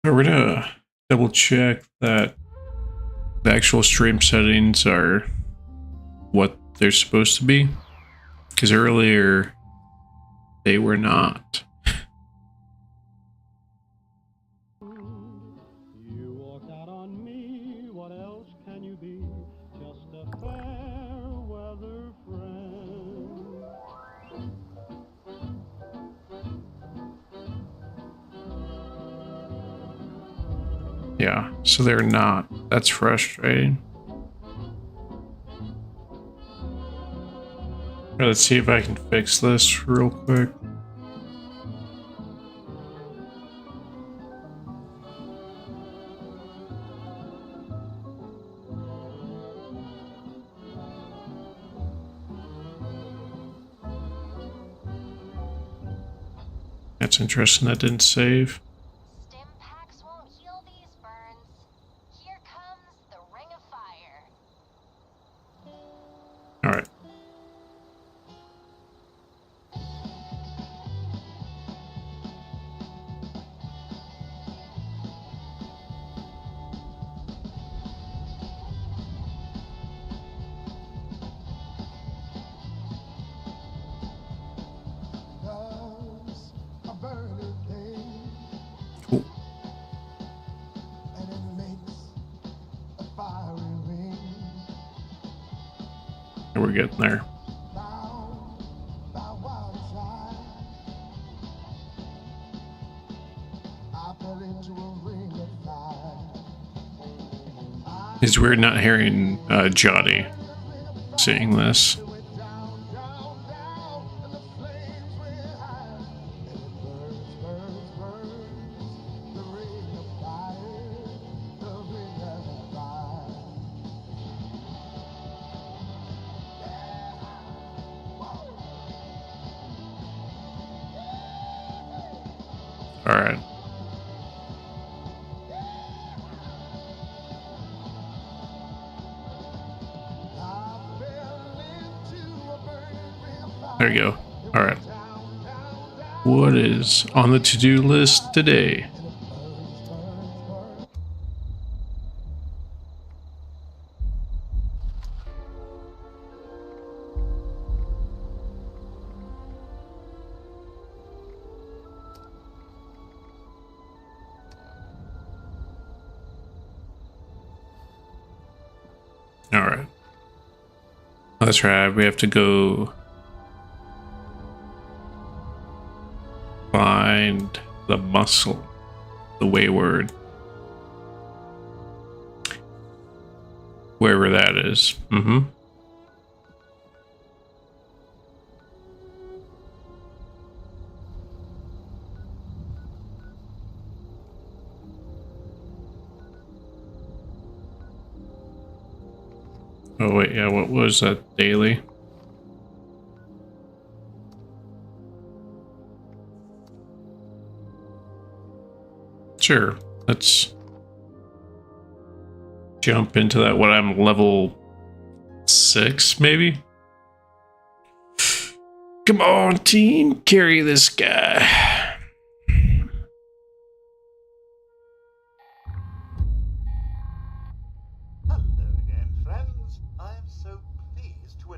We're gonna double check that the actual stream settings are what they're supposed to be, because earlier they were not. Yeah, so they're not. That's frustrating. Let's see if I can fix this real quick. That's interesting, that didn't save. Stim packs won't heal these burns. Here comes the ring of fire. Alright. Cool. And we're getting there. It's weird not hearing Johnny saying this. All right. There you go. All right. What is on the to-do list today? All right. That's right. We have to go find the muscle, the wayward, wherever that is. Mm-hmm. Oh wait, yeah, what was that daily? Sure, let's jump into that. What, I'm level 6, maybe? Come on, team, carry this guy.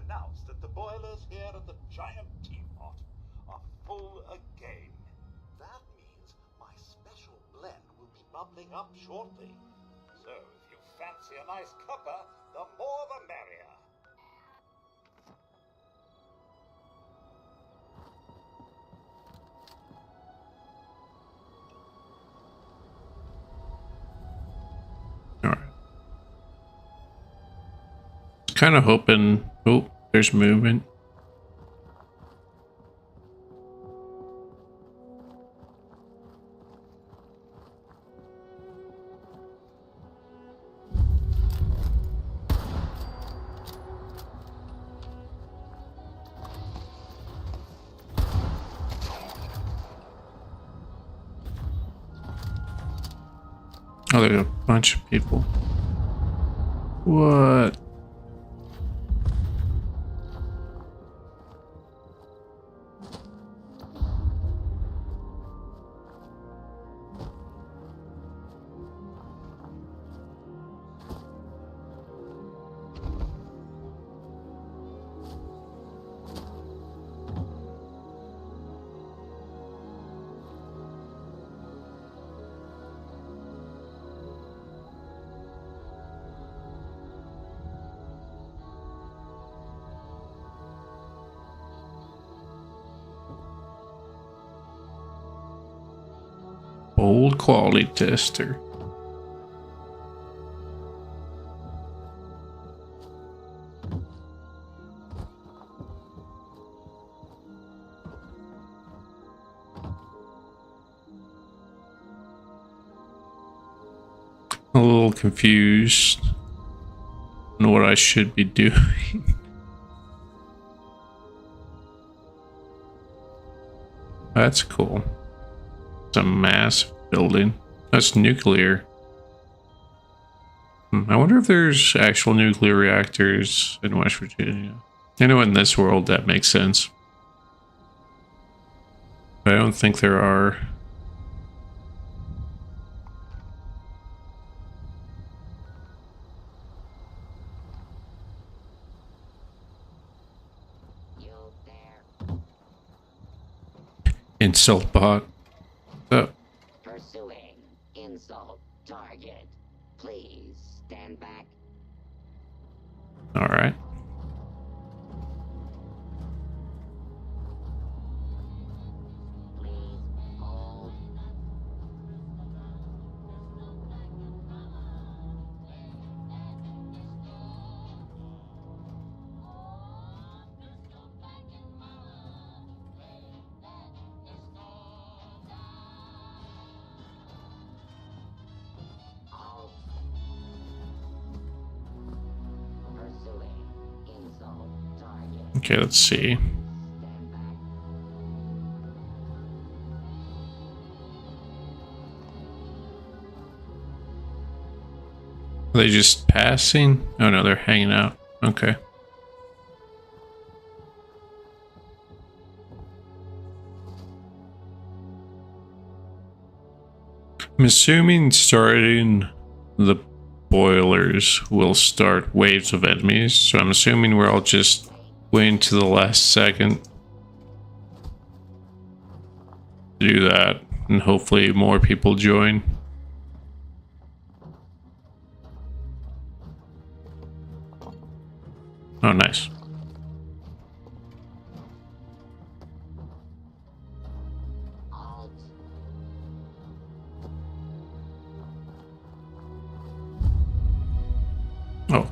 Announce that the boilers here at the giant teapot are full again. That means my special blend will be bubbling up shortly. So if you fancy a nice cuppa, the more the merrier. All right. Kind of hoping. Oh, there's movement. Oh, there's a bunch of people. What? Old quality tester. A little confused on what I should be doing. That's cool. It's a massive building. That's nuclear. I wonder if there's actual nuclear reactors in West Virginia. I know in this world that makes sense. But I don't think there are. Insult bot. Oh. Pursuing insult target. Please stand back. All right. Please hold. Halt. Pursuing insult target. Okay, let's see. Stand back. Are they just passing? Oh no, they're hanging out. Okay. I'm assuming starting the boilers will start waves of enemies, so I'm assuming we're all just waiting to the last second to do that, and hopefully more people join. Oh, nice. Halt. Oh.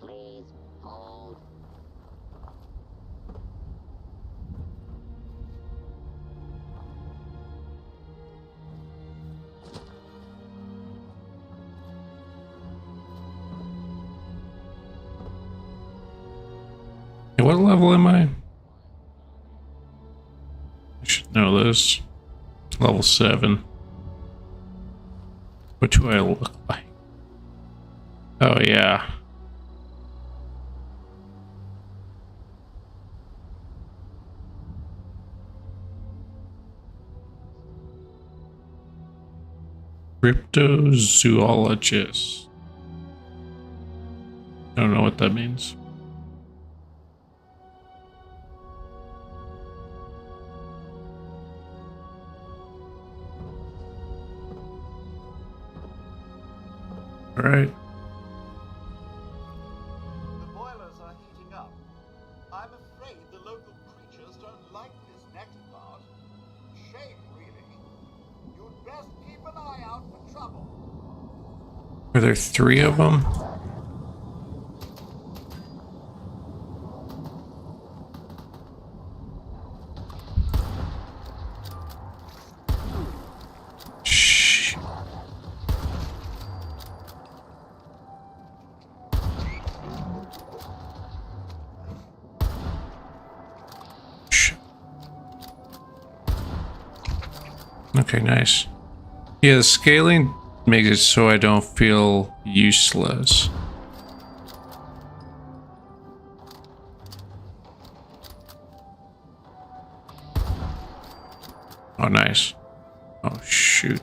Please hold. Hey, what level am I? I should know this. Level 7. What do I look like? Oh, yeah. Cryptozoologist. I don't know what that means. All right. The boilers are heating up. I'm afraid the local creatures don't like this next part. Shame, really. You'd best keep an eye out for trouble. Are there 3 of them? Shh. Shh. Okay, nice. Yeah, the scaling makes it so I don't feel useless. Oh, nice. Oh, shoot.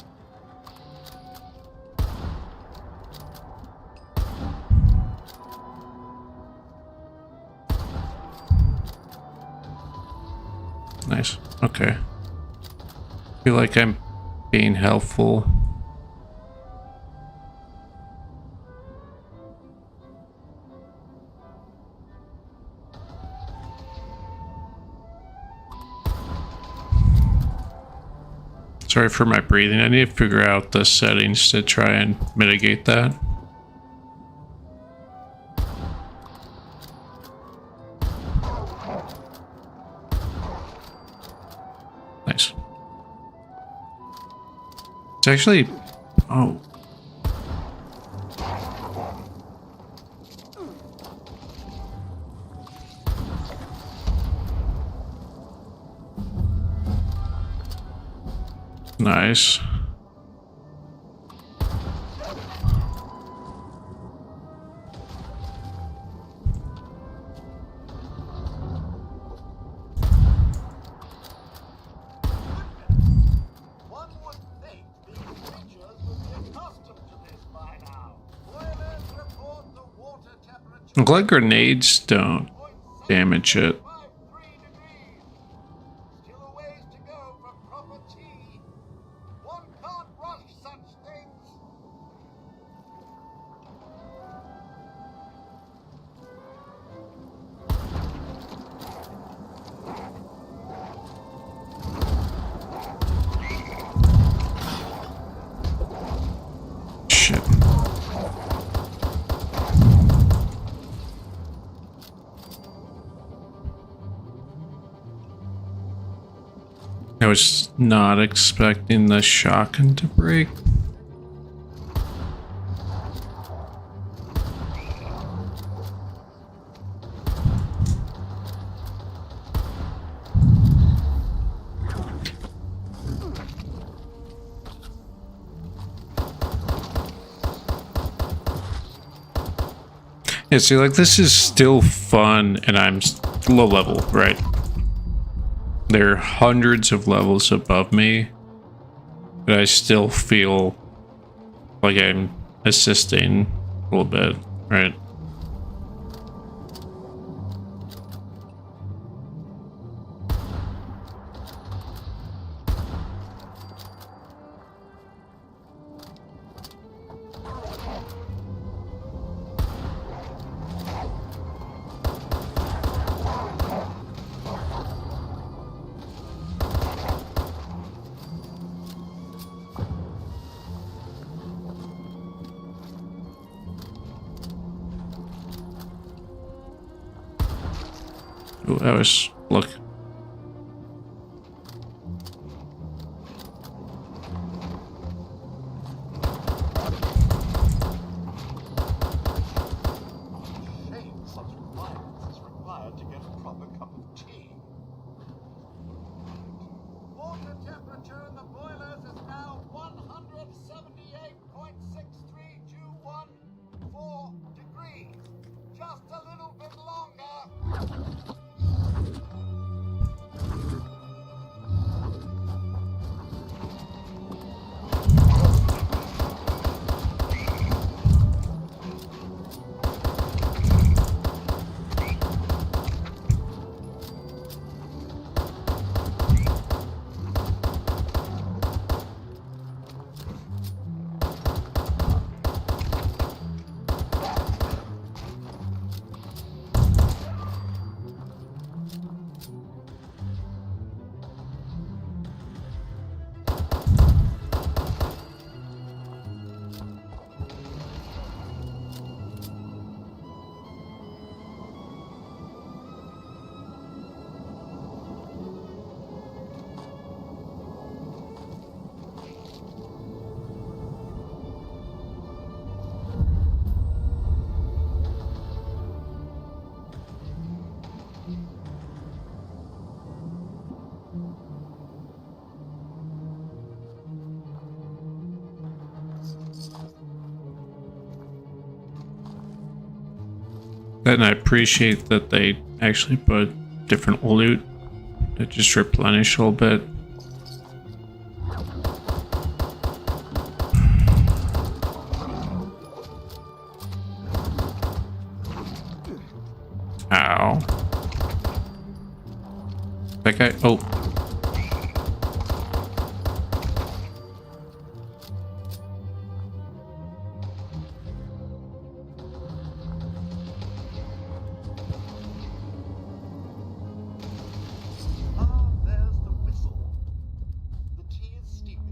Nice. Okay. Feel like I'm being helpful. Sorry for my breathing. I need to figure out the settings to try and mitigate that. Nice. It's actually... Oh. Nice. One would think these creatures would be accustomed to this by now. Boilers report the water temperature. I'm glad grenades don't damage it. 53 degrees. Still a ways to go for proper tea. One can't rush such things. Shit. I was not expecting the shotgun to break. Yeah, see, like, this is still fun, and I'm low level, right? There are hundreds of levels above me, but I still feel like I'm assisting a little bit, right? Ooh, that was, look. Shame such violence is required to get a proper cup of tea. Water temperature in the boilers is now 178.6321 degrees. Just a little bit longer. And I appreciate that they actually put different loot to just replenish a little bit. Ow. That guy, oh. Ah, there's the whistle. The tea is steaming.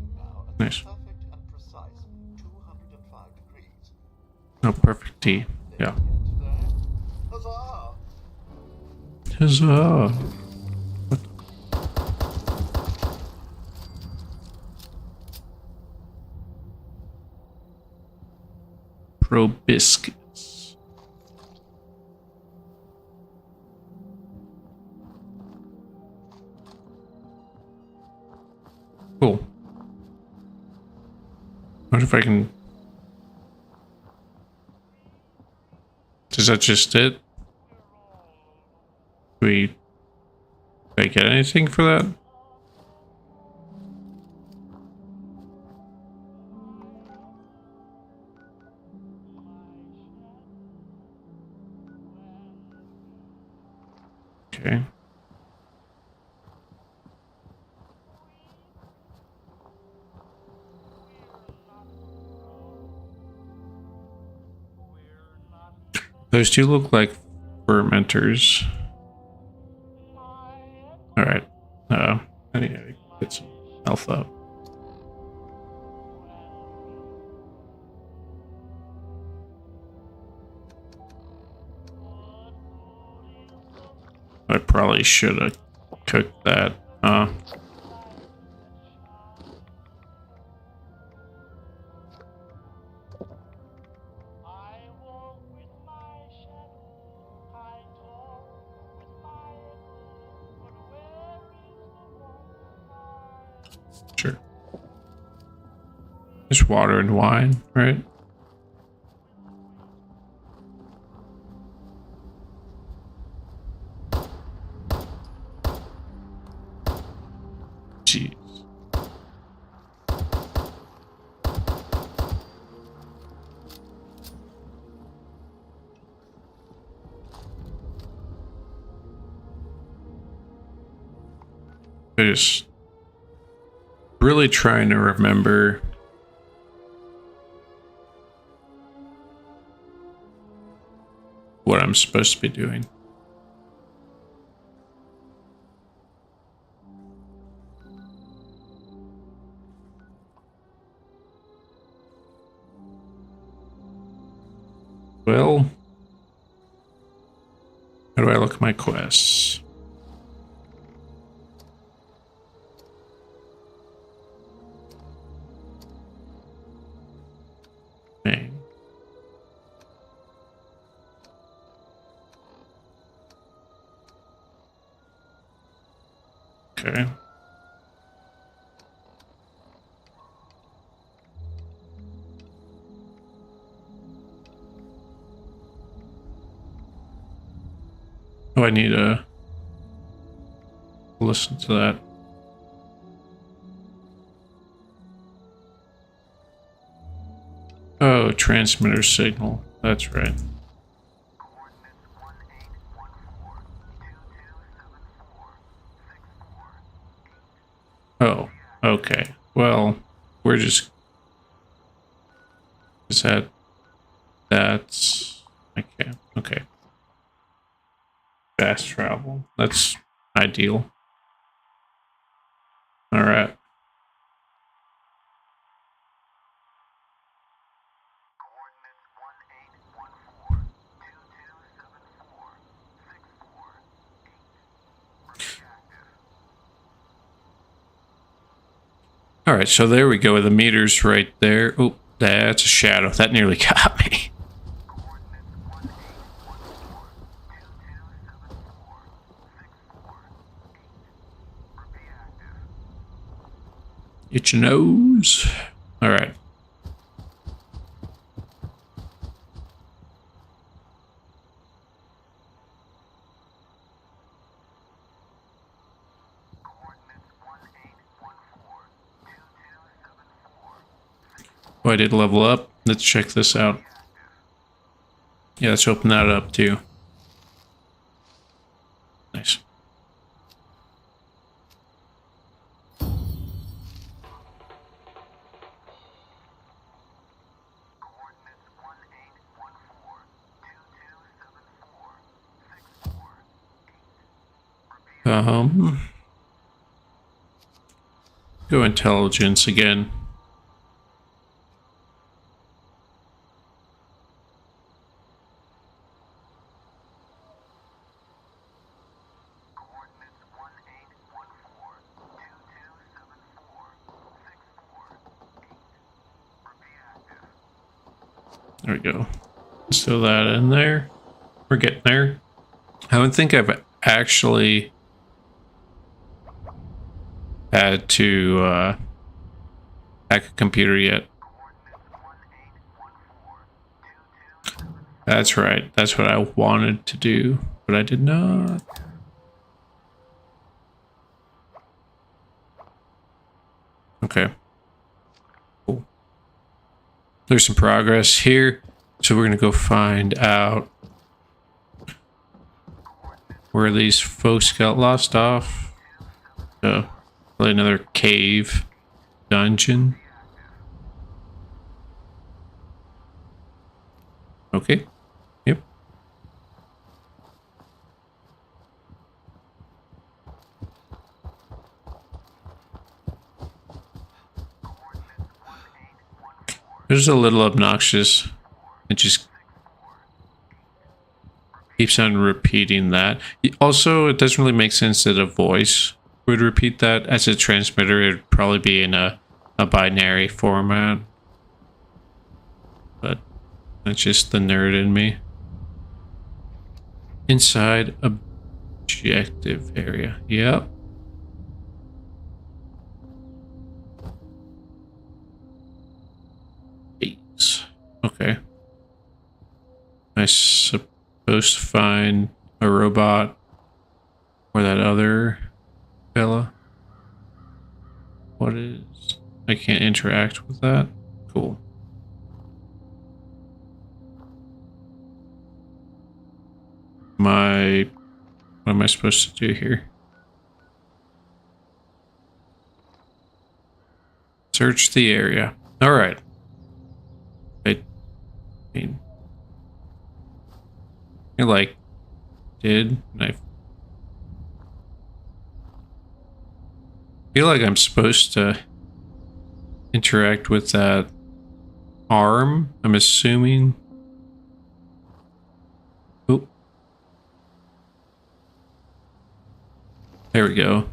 Oh, perfect T. Yeah. Huzzah! Huzzah. Probiscuits. Cool. What if I can... Is that just it? Do I get anything for that? Okay. Those two look like fermenters. Alright. I need to get some health up. I probably should have cooked that. Sure. Just water and wine, right? Jeez. I just really trying to remember what I'm supposed to be doing. Well, how do I look at my quests? Main. Okay. Oh, I need to listen to that. Oh, transmitter signal. That's right. Oh, okay. Well, we're just... Is that... That's... I can't. Okay. Fast travel. That's ideal. Alright. Alright, so there we go. The meter's right there. Oh, that's a shadow. That nearly got me. Itch your nose. Alright. Oh, I did level up. Let's check this out. Yeah, let's open that up too. Nice. Go intelligence again. There we go. Let's throw that in there. We're getting there. I don't think I've actually had to hack a computer yet. That's right. That's what I wanted to do, but I did not. Okay. Cool. There's some progress here. So we're going to go find out where these folks got lost off. Probably another cave dungeon. Okay. Yep. It's a little obnoxious. It just keeps on repeating that. Also, it doesn't really make sense that a voice would repeat that. As a transmitter, it would probably be in a binary format. But that's just the nerd in me. Inside objective area. Yep. Okay. I supposed to find a robot or that other fella? What is... I can't interact with that? Cool. What am I supposed to do here? Search the area. All right. I mean, I like did, and I feel like I'm supposed to interact with that arm. I'm assuming. Oh, there we go.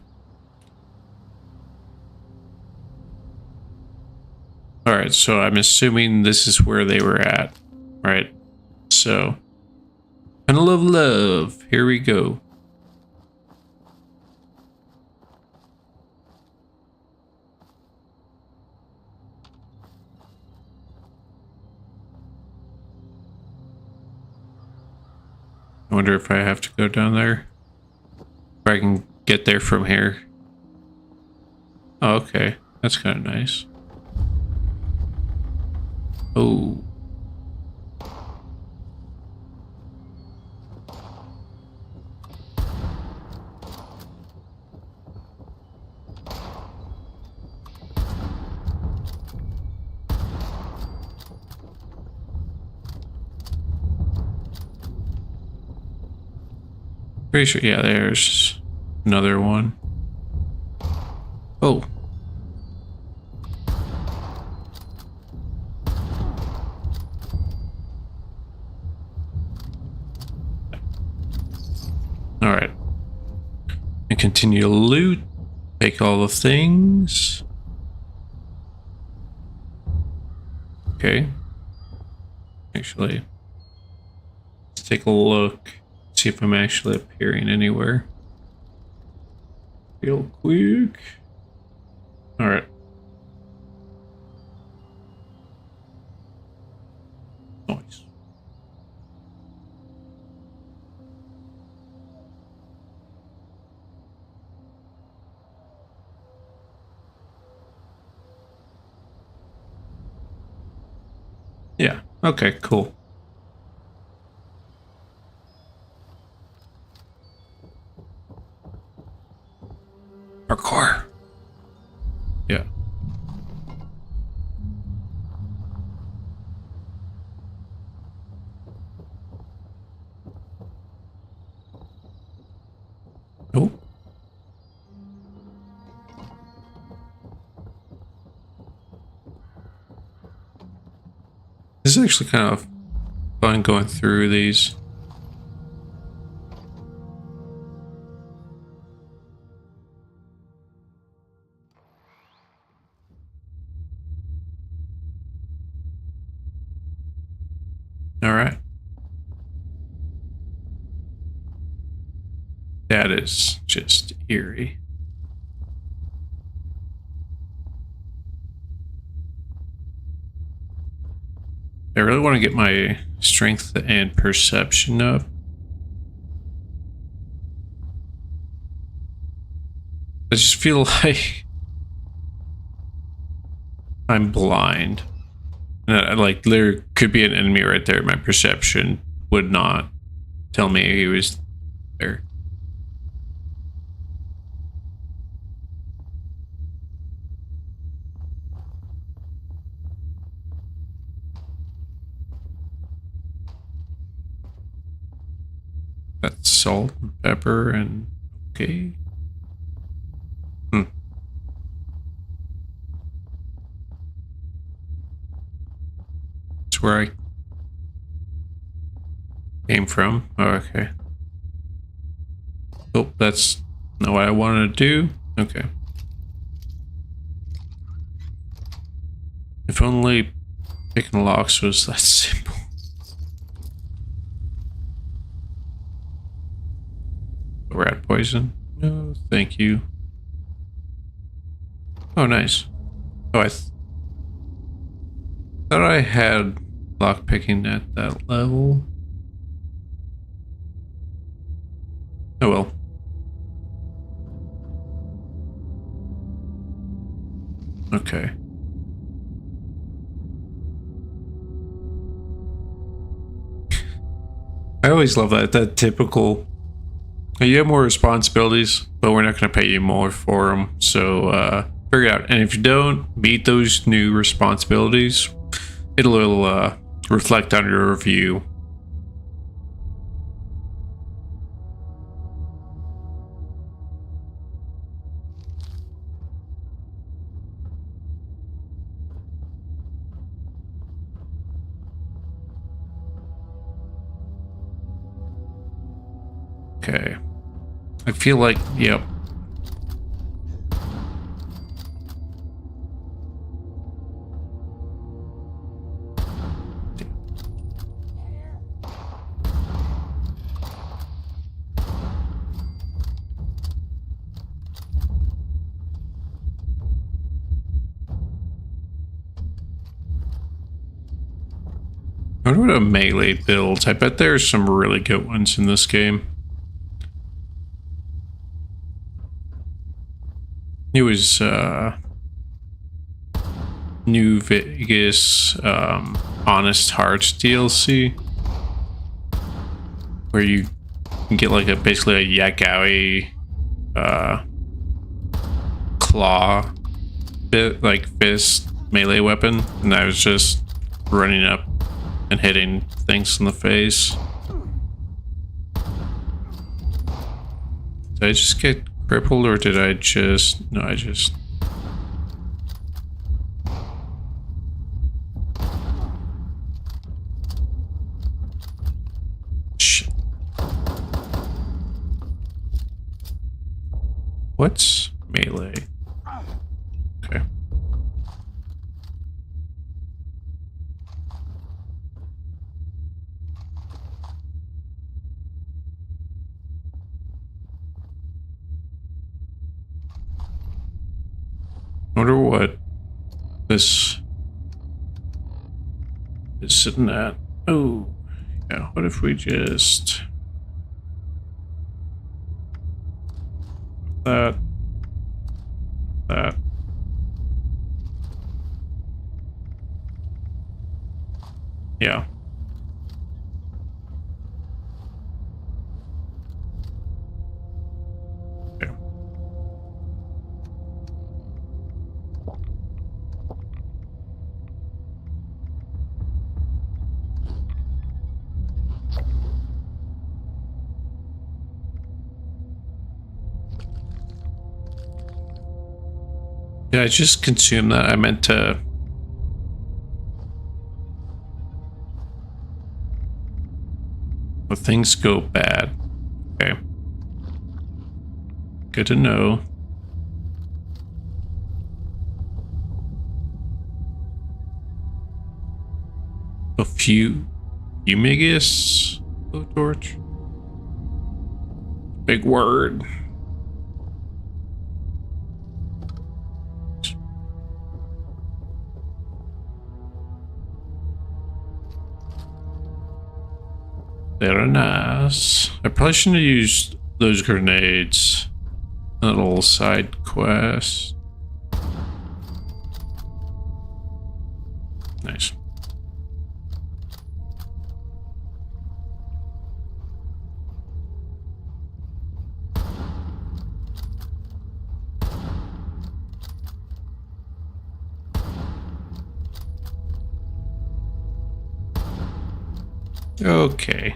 All right, so I'm assuming this is where they were at. All right, so tunnel of love. Here we go. I wonder if I have to go down there. If I can get there from here. Oh, okay, that's kind of nice. Oh. Pretty sure, yeah, there's another one. Oh. All right. And continue to loot. Take all the things. Okay. Actually, let's take a look. See if I'm actually appearing anywhere. Real quick. All right. Nice. Yeah. Okay, cool. Parkour. Yeah. Oh. This is actually kind of fun going through these. All right. That is just eerie. I really want to get my strength and perception up. I just feel like I'm blind. And like there could be an enemy right there. My perception would not tell me he was there. That's salt and pepper and okay. That's where I came from. Oh, okay. Oh, that's not what I wanted to do. Okay. If only picking locks was that simple. Rat poison? No, thank you. Oh, nice. Oh, I thought I had lockpicking at that level. Oh well. Okay. I always love that typical. You have more responsibilities, but we're not going to pay you more for them. So figure it out. And if you don't meet those new responsibilities, it'll reflect on your review. Okay. I feel like, yep. I wonder what a melee builds. I bet there's some really good ones in this game. It was New Vegas Honest Hearts DLC, where you can get like basically a Yagawi claw bit, like fist melee weapon, and I was just running up and hitting things in the face. Did I just get crippled, or did I just... No, I just... Shit. What's melee? Okay. I wonder what this is sitting at. Oh, yeah. What if we just that. Yeah. Okay. Did I just consume that? I meant to... When things go bad. Okay. Good to know. A few Humongous blowtorch. Big word. Very nice. I probably shouldn't have used those grenades. A little side quest. Nice. Okay.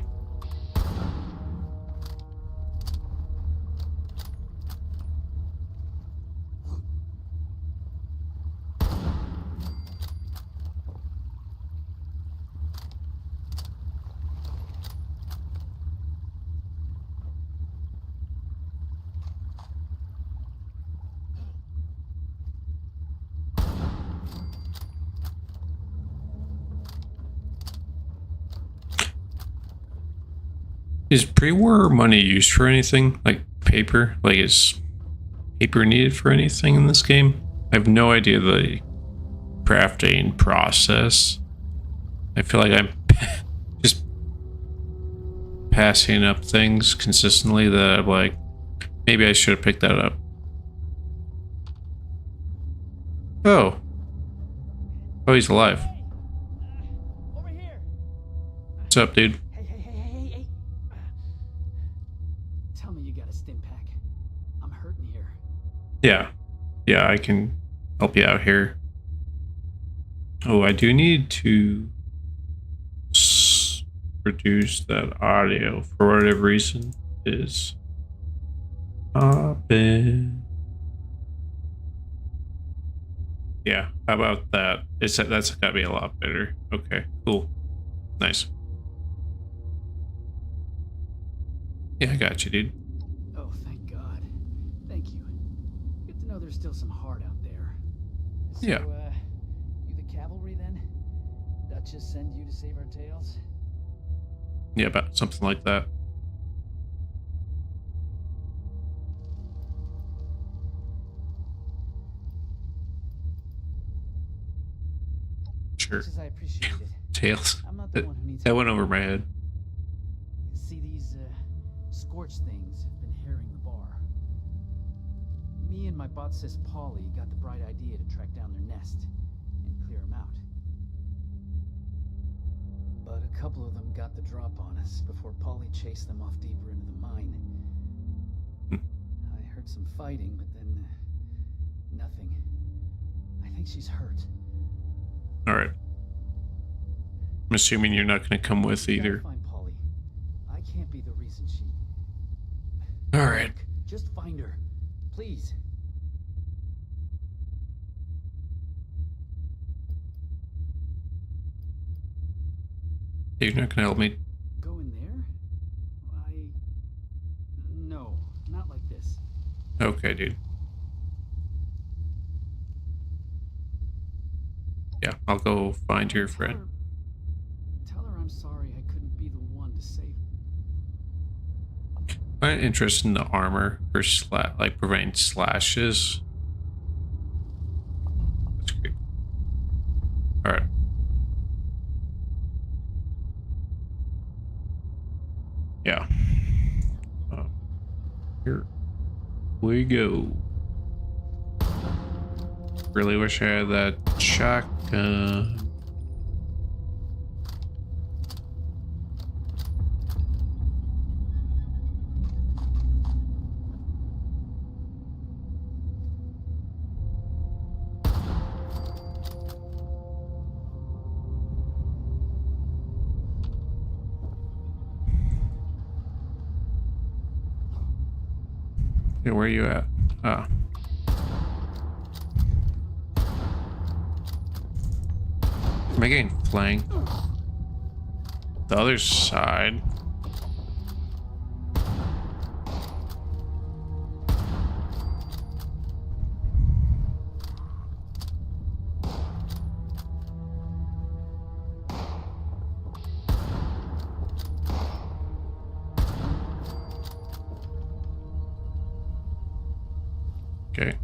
Is pre-war money used for anything? Like paper? Like is paper needed for anything in this game? I have no idea the crafting process. I feel like I'm just passing up things consistently that I'm like, maybe I should have picked that up. Oh. Oh, he's alive. Over here. What's up, dude? Hey. Tell me you got a stim pack. I'm hurting here. Yeah, I can help you out here. Oh, I do need to reduce that audio for whatever reason is popping. Yeah, how about that? That's gotta be a lot better. Okay, cool. Nice. Yeah, I got you, dude. Oh, thank God. Thank you. Good to know there's still some heart out there. So, Yeah. You the cavalry then? Duchess send you to save our tails? Yeah, about something like that. Sure. Much as I appreciate it. Tails. I'm not the one who needs That went over my head. See, these scorched things have been harrying the bar. Me and my bot sis Polly got the bright idea to track down their nest and clear them out. But a couple of them got the drop on us before Polly chased them off deeper into the mine. I heard some fighting, but then nothing. I think she's hurt. All right. I'm assuming you're not going to come with We gotta either. find Polly. I can't be the reason she. All right. Look, just find her, please. You're not going to help me. Go in there? No, not like this. Okay, dude. Yeah, I'll go find your friend. Tell her I'm sorry I couldn't be the one to save her. I'm interested in the armor for like preventing slashes. That's great. All right. Yeah. Here we go. Really wish I had that shotgun. Yeah, where are you at? Ah. Am I getting flanked? The other side. Okay.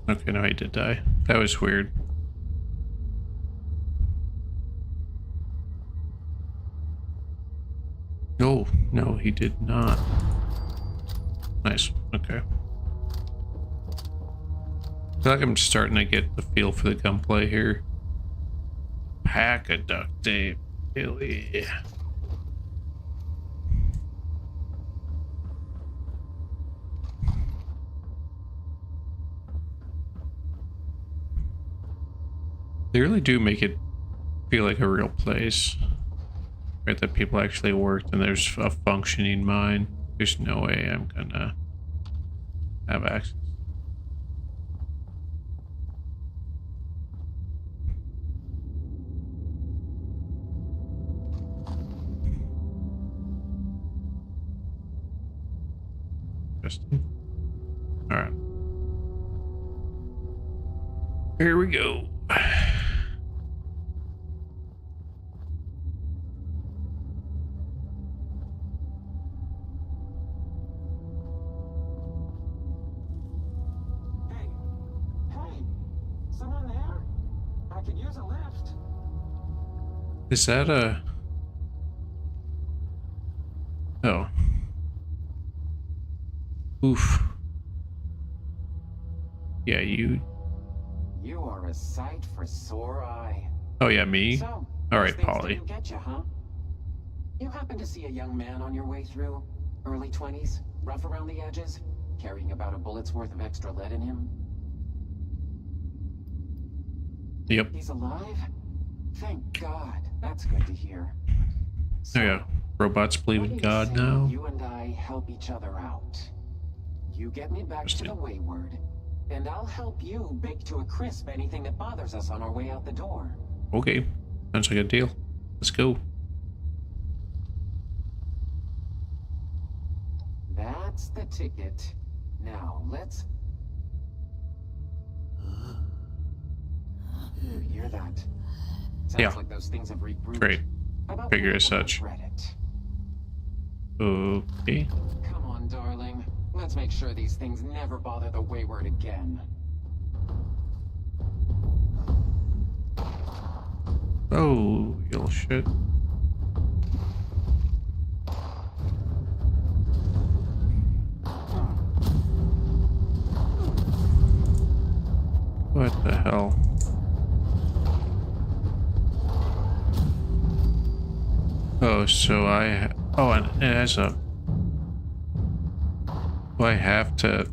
Okay, no, he did die. That was weird. No, no, he did not. Nice. Okay. I feel like I'm starting to get the feel for the gunplay here. Pack of duct tape. Really? They really do make it feel like a real place. Right, that people actually worked and there's a functioning mine. There's no way I'm gonna have access. Interesting. Alright. Here we go. Someone there? I could use a lift. Is that a... Oh. Oof. Yeah, you... You are a sight for sore eye. Oh yeah, me? So, Alright, those things Polly. didn't get you, huh? You happen to see a young man on your way through? Early 20s? Rough around the edges? Carrying about a bullet's worth of extra lead in him? Yep. He's alive? Thank God. That's good to hear. Oh yeah. Robots believe what in do you God say now? You and I help each other out. You get me back to the Interesting. Wayward, and I'll help you bake to a crisp anything that bothers us on our way out the door. Okay. Sounds like a deal. Let's go. That's the ticket. Now, let's... You hear that? Sounds Yeah. like those things have regrouped. Great. How about Figure we as look on such. Reddit? Okay. Come on, darling. Let's make sure these things never bother the Wayward again. Oh, you little shit. What the hell? Oh, so oh, and it has a... Do I have to...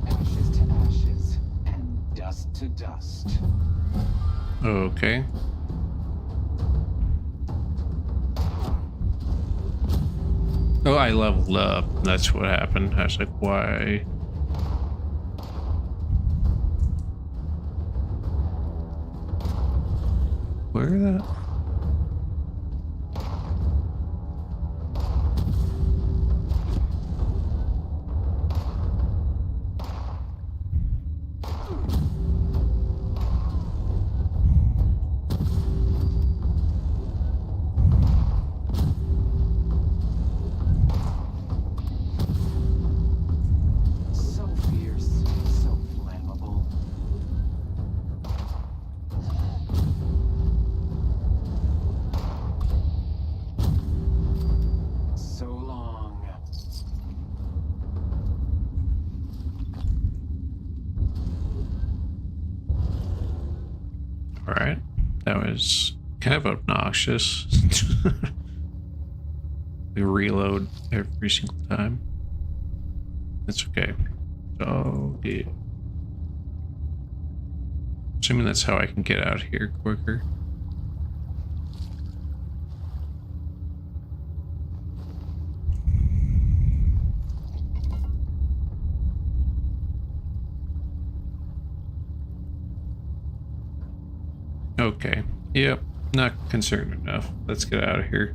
Ashes to ashes, and dust to dust. Okay. Oh, I leveled up. That's what happened. I was like, why? Where that? So fierce, so flammable. So long. All right. That was kind of obnoxious. We reload every single time. That's okay. So, yeah. Assuming that's how I can get out here quicker. Okay. Yep. Not concerned enough. Let's get out of here.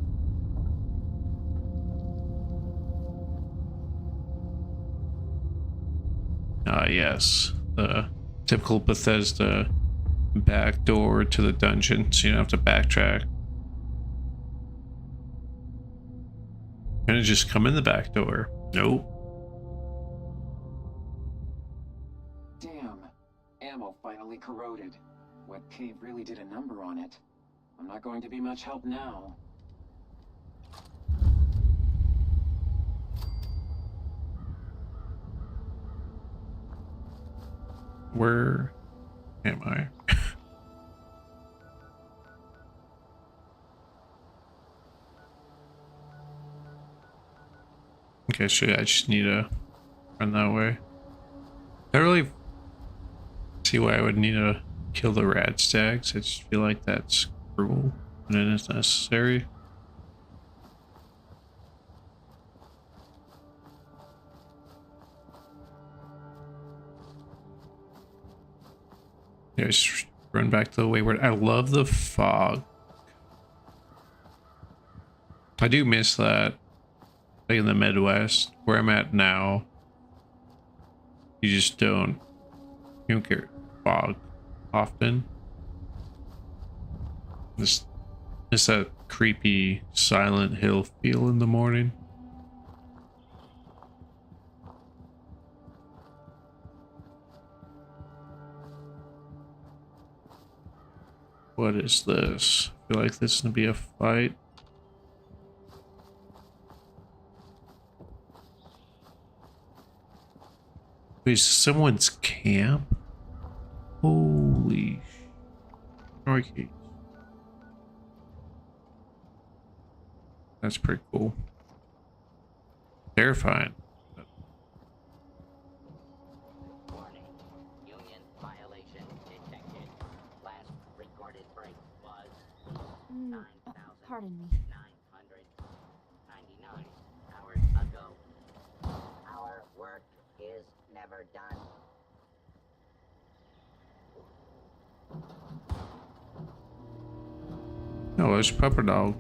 Ah, yes. The typical Bethesda back door to the dungeon, so you don't have to backtrack. Can I just come in the back door? Nope. Damn. Ammo finally corroded. Wet cave really did a number on it. I'm not going to be much help now. Where am I? Okay, so I just need to run that way. I don't really see why I would need to kill the rat stags. I just feel like that's cruel and unnecessary. Yeah, just run back to the wayward. I love the fog. I do miss that. Like in the Midwest, where I'm at now, you just don't get fog often. Just that creepy Silent Hill feel in the morning. What is this? I feel like this is gonna be a fight. Wait, is someone's camp? Holy crikey. That's pretty cool. Terrifying. Warning. Union violation detected. Last recorded break was 9,999 Pardon me. hours ago. Our work is never done. Oh, there's Pepper Dog.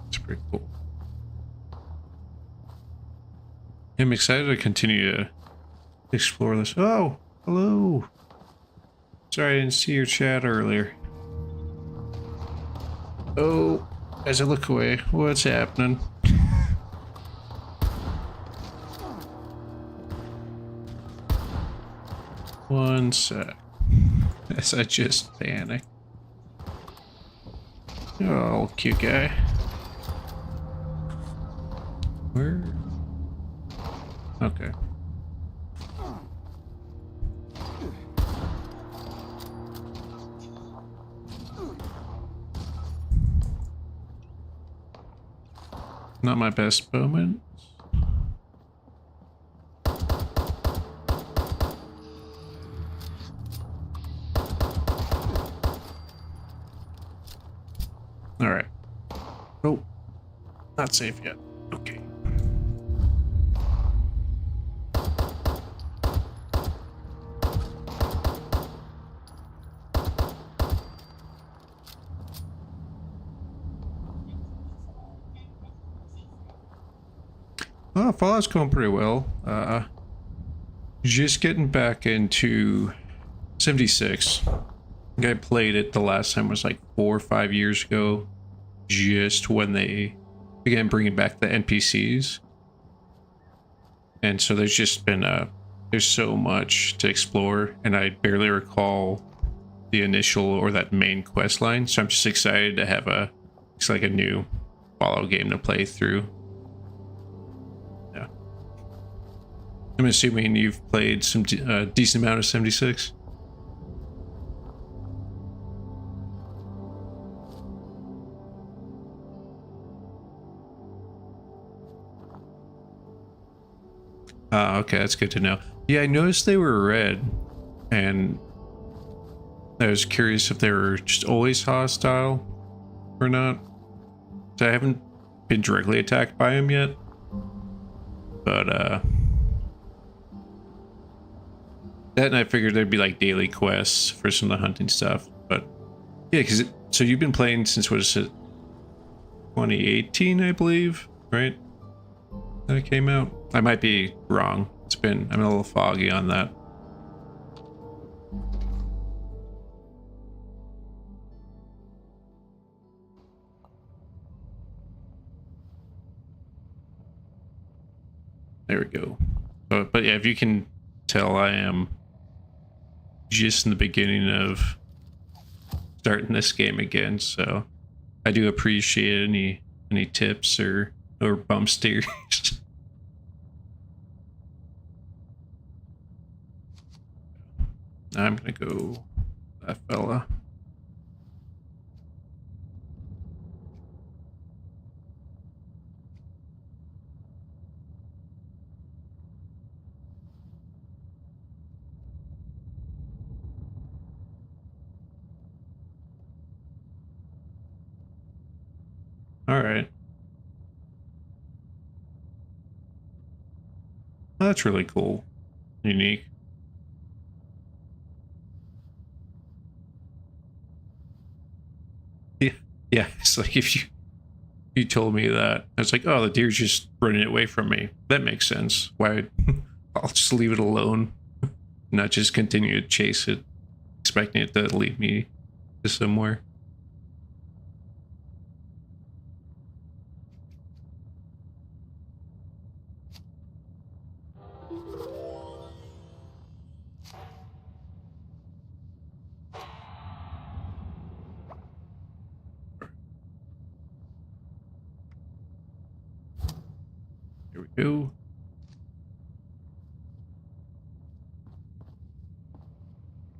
It's pretty cool. I'm excited to continue to explore this. Oh, hello. Sorry, I didn't see your chat earlier. Oh, as I look away, what's happening? One sec. As I just panic. Oh, cute guy. Where? Okay. Not my best moment. All right. Oh, not safe yet. Okay. Oh, Fallout's going pretty well. Just getting back into 76. I think I played it the last time was like 4 or 5 years ago, just when they began bringing back the NPCs. And so there's just been there's so much to explore, and I barely recall the initial or that main quest line. So I'm just excited to have it's like a new Fallout game to play through. Yeah. I'm assuming you've played some decent amount of 76. Okay, that's good to know. Yeah, I noticed they were red, and I was curious if they were just always hostile or not. So I haven't been directly attacked by them yet, but that, and I figured there'd be like daily quests for some of the hunting stuff. But yeah, because so you've been playing since, what is it, 2018, I believe, right? That it came out. I might be wrong. I'm a little foggy on that. There we go. But yeah, if you can tell, I am just in the beginning of starting this game again, so I do appreciate any tips or bump steers. I'm gonna go that fella. All right. Well, that's really cool. Unique. Yeah, yeah. It's like if you told me that, it's like, oh, the deer's just running away from me. That makes sense. Why? I'll just leave it alone, not just continue to chase it, expecting it to lead me to somewhere. Here we go.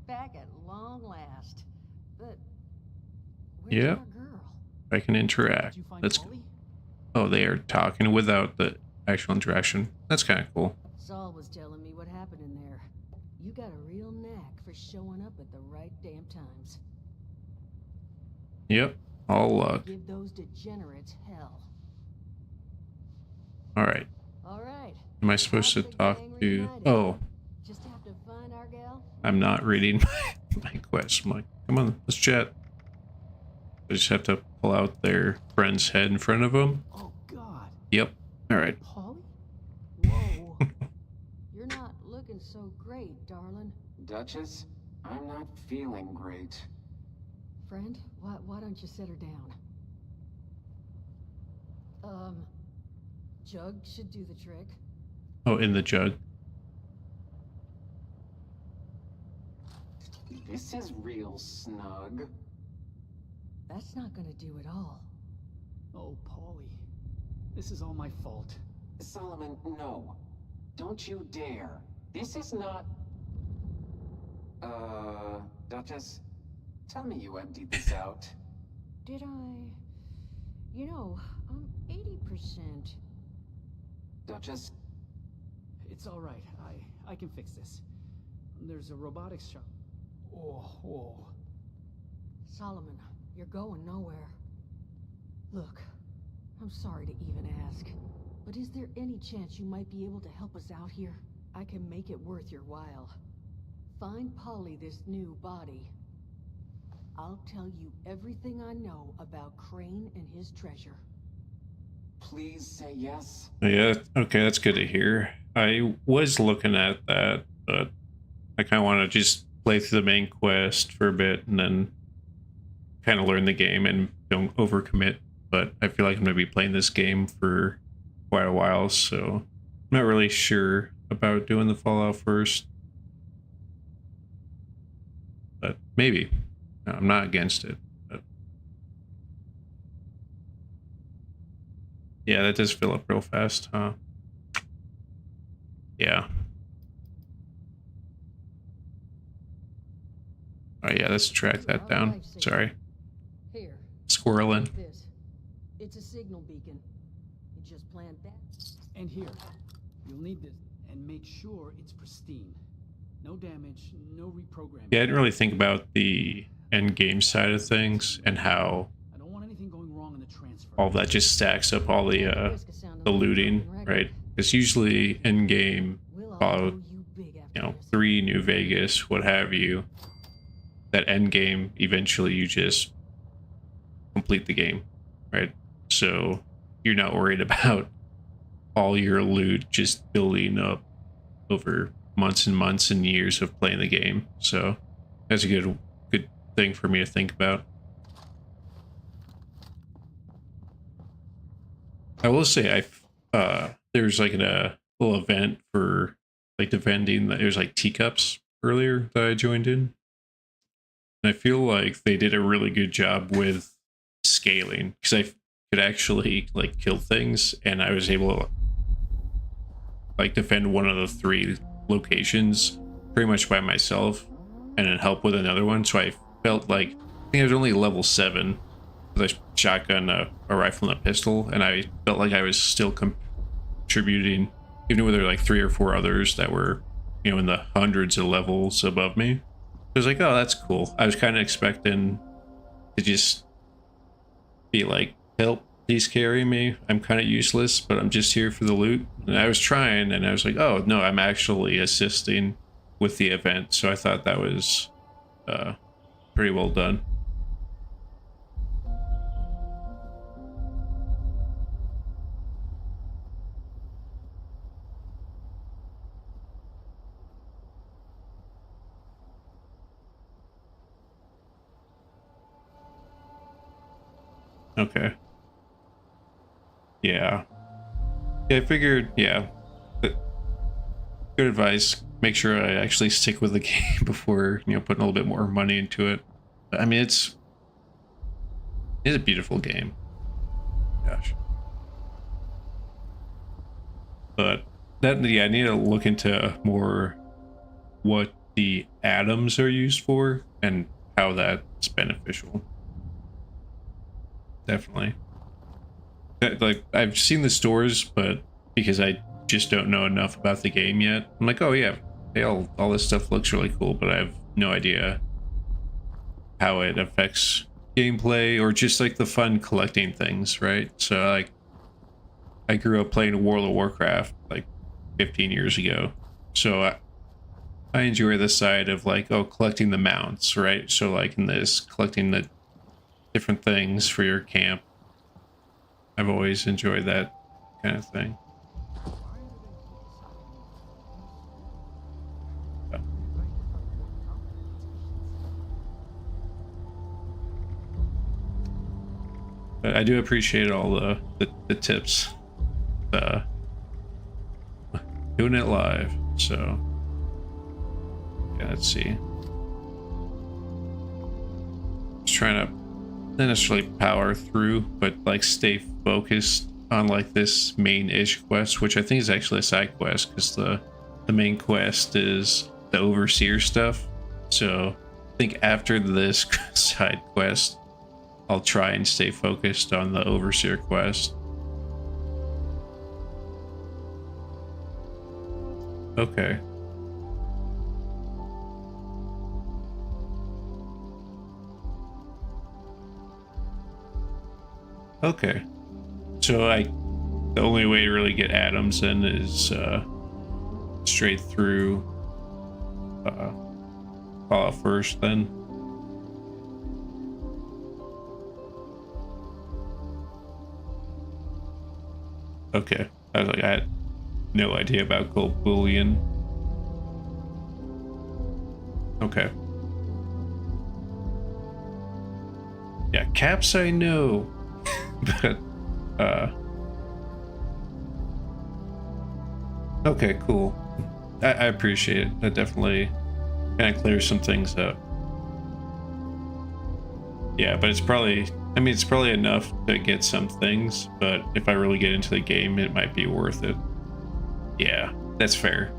Back at long last. But where's Yeah, our girl? I can interact. Did you find That's Polly? Oh, they are talking without the actual interaction. That's kind of cool. Saul was telling me what happened in there. You got a real knack for showing up at the right damn times. Yep, all luck. Give those degenerates hell. All right. All right. Am I supposed to How's the talk gang to? reunited? Oh, Just have to find our gal. I'm not reading my quest. I'm like, come on, let's chat. I just have to pull out their friend's head in front of them. Oh God. Yep. All right. Polly? Whoa. You're not looking so great, darling. Duchess, I'm not feeling great. Friend, why don't you sit her down? Jug should do the trick. Oh, in the jug. This is real snug. That's not gonna do it all. Oh, Polly. This is all my fault. Solomon, no. Don't you dare. This is not... Duchess, tell me you emptied this out. Did I? You know, I'm 80%. Duchess, It's all right. I can fix this. There's a robotics shop. Oh. Solomon, you're going nowhere. Look, I'm sorry to even ask, but is there any chance you might be able to help us out here? I can make it worth your while. Find Polly this new body. I'll tell you everything I know about Crane and his treasure. please say yes. Yeah. Okay, that's good to hear. I was looking at that, but I kind of want to just play through the main quest for a bit and then kind of learn the game and don't overcommit. But I feel like I'm going to be playing this game for quite a while, so I'm not really sure about doing the Fallout first. But maybe. I'm not against it. But yeah, that does fill up real fast, huh? Yeah. Oh yeah, let's track that down. Sorry. Here, Squirreling. this. It's a signal beacon. You just plant that. And here. You'll need this. and make sure it's pristine. No damage, no reprogramming. Yeah, I didn't really think about the end game side of things and how I don't want anything going wrong in the transfer. all that just stacks up all the looting, right? Because usually end game Fallout, you know, 3, New Vegas, what have you, that end game eventually you just complete the game, right? So you're not worried about all your loot just building up over months and months and years of playing the game. So that's a good thing for me to think about. I will say there's like a little event for like the vending. There's like teacups earlier that I joined in. And I feel like they did a really good job with scaling because I could actually like kill things, and I was able to like defend one of the 3 locations pretty much by myself and then help with another one. So I felt like, I think I was only level 7 with a shotgun, a rifle, and a pistol, and I felt like I was still contributing, even though there were like 3 or 4 others that were, you know, in the hundreds of levels above me. I was like, oh, that's cool. I was kind of expecting to just be like, help, please carry me. I'm kind of useless, but I'm just here for the loot. And I was trying, and I was like, oh, no, I'm actually assisting with the event. So I thought that was pretty well done. Okay. Yeah. Yeah, I figured, yeah. Good advice. Make sure I actually stick with the game before, you know, putting a little bit more money into it. I mean, it's a beautiful game. Gosh. But that, yeah, I need to look into more what the atoms are used for and how that's beneficial. Definitely. Like, I've seen the stores, but because I just don't know enough about the game yet, I'm like, oh yeah, all this stuff looks really cool, but I have no idea how it affects gameplay or just like the fun collecting things, right? So like, I grew up playing World of Warcraft like 15 years ago, so I enjoy the side of like, oh, collecting the mounts, right? So like in this, collecting the different things for your camp. I've always enjoyed that kind of thing. But I do appreciate all the tips. Doing it live, so yeah, let's see. Just trying to not necessarily power through, but like stay focused on like this main-ish quest, which I think is actually a side quest because the main quest is the Overseer stuff. So I think after this side quest, I'll try and stay focused on the Overseer quest. Okay. Okay. So the only way to really get atoms then is straight through Fallout first then. Okay. I was like, I had no idea about gold bullion. Okay. Yeah, caps I know. But okay, cool. I appreciate it. That definitely kind of clears some things up. Yeah, but it's probably, I mean, it's probably enough to get some things, but if I really get into the game, it might be worth it. Yeah, that's fair.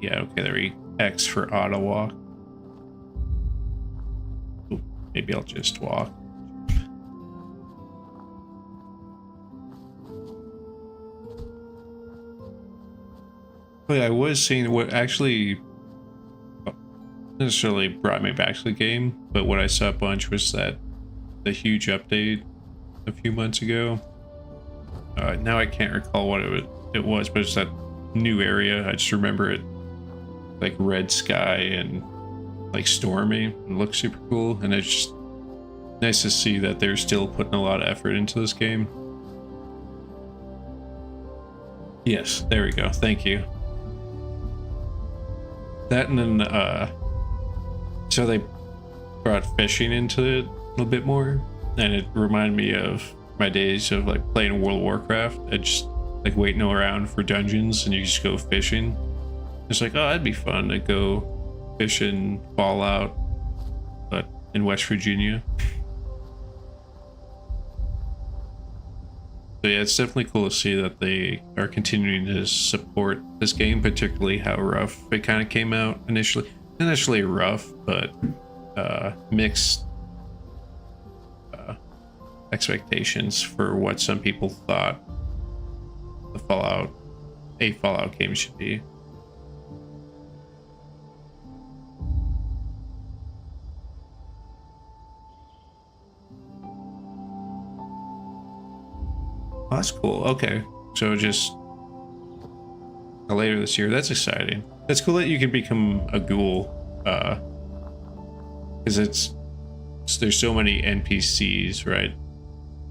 Yeah, okay, there we X for auto walk. Ooh, maybe I'll just walk. But I was seeing what actually necessarily brought me back to the game, but what I saw a bunch was that the huge update a few months ago. Now I can't recall what it was, but it's that new area. I just remember it like red sky and like stormy and looks super cool, and it's just nice to see that they're still putting a lot of effort into this game. Yes, there we go. Thank you. That, and then so they brought fishing into it a little bit more, and it reminded me of my days of like playing World of Warcraft and just like waiting around for dungeons and you just go fishing. It's like, oh, that'd be fun to go fish in Fallout, but in West Virginia. So yeah, it's definitely cool to see that they are continuing to support this game, particularly how rough it kind of came out initially. Initially rough, but mixed expectations for what some people thought a Fallout game should be. Oh, that's cool. Okay, so just later this year. That's exciting. That's cool that you can become a ghoul, because there's so many NPCs, right,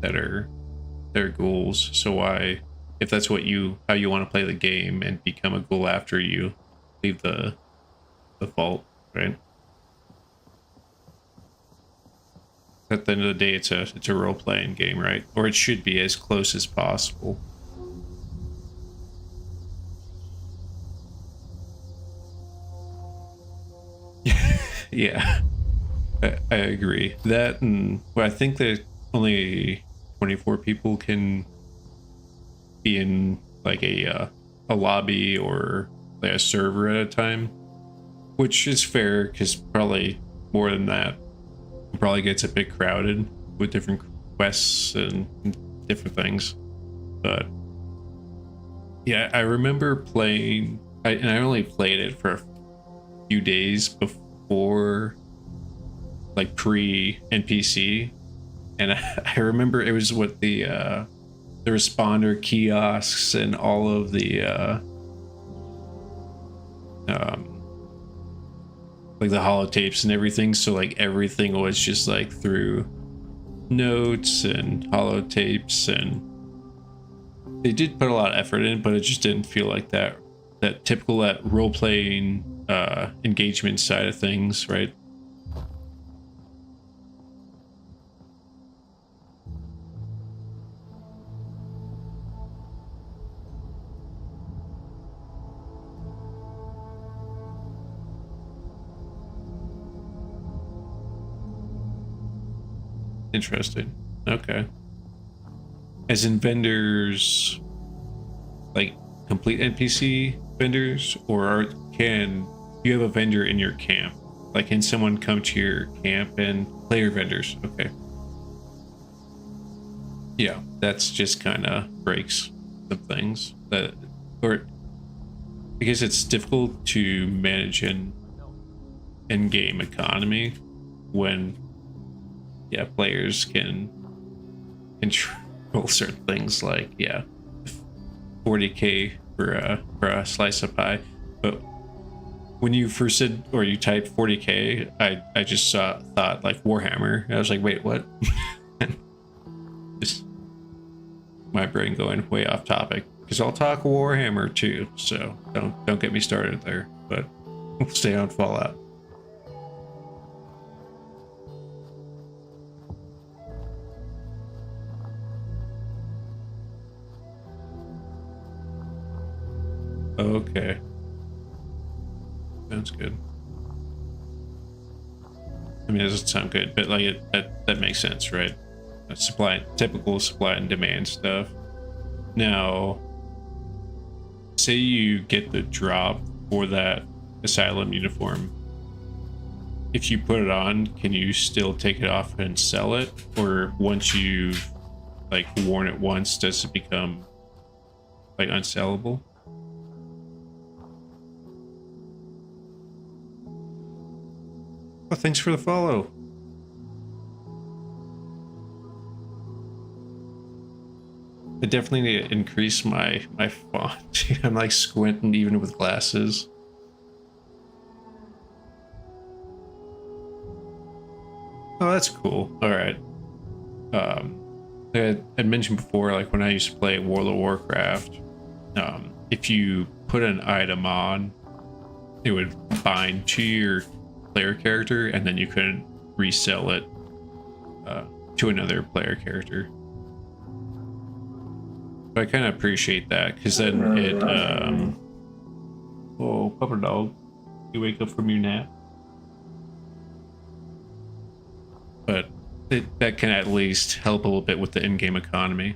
they're ghouls. So why, if that's how you want to play the game and become a ghoul after you leave the vault, right? At the end of the day, it's a role-playing game, right? Or it should be as close as possible. Yeah, I agree. That, and well, I think that only 24 people can be in like a lobby or like a server at a time, which is fair because probably more than that it probably gets a bit crowded with different quests and different things. But yeah, I remember playing, and I only played it for a few days before, like pre NPC, and I remember it was with the responder kiosks and all of the like the holotapes and everything. So like everything was just like through notes and holotapes, and they did put a lot of effort in, but it just didn't feel like that typical role-playing engagement side of things, right? Interesting. Okay. As in vendors, like complete NPC vendors, or can you have a vendor in your camp? Like, can someone come to your camp and play your vendors? Okay. Yeah, that's just kind of breaks some things that, or because it's difficult to manage an in-game economy when, yeah, players can control certain things like, yeah, 40k for a slice of pie. But when you first said, or you typed 40k, I just thought like Warhammer. I was like, wait, what? Just my brain going way off topic, because I'll talk Warhammer too, so don't get me started there. But we'll stay on Fallout. Okay. Sounds good. I mean, it doesn't sound good, but like that makes sense, right? Typical supply and demand stuff. Now, say you get the drop for that asylum uniform, if you put it on, can you still take it off and sell it? Or once you've like worn it once, does it become like unsellable? Well, thanks for the follow. I definitely need to increase my font. I'm like squinting even with glasses. Oh, that's cool. All right. I mentioned before, like when I used to play World of Warcraft, if you put an item on, it would bind to your player character, and then you couldn't resell it to another player character. But I kind of appreciate that, because then it oh, pupper dog, you wake up from your nap. But that can at least help a little bit with the in-game economy.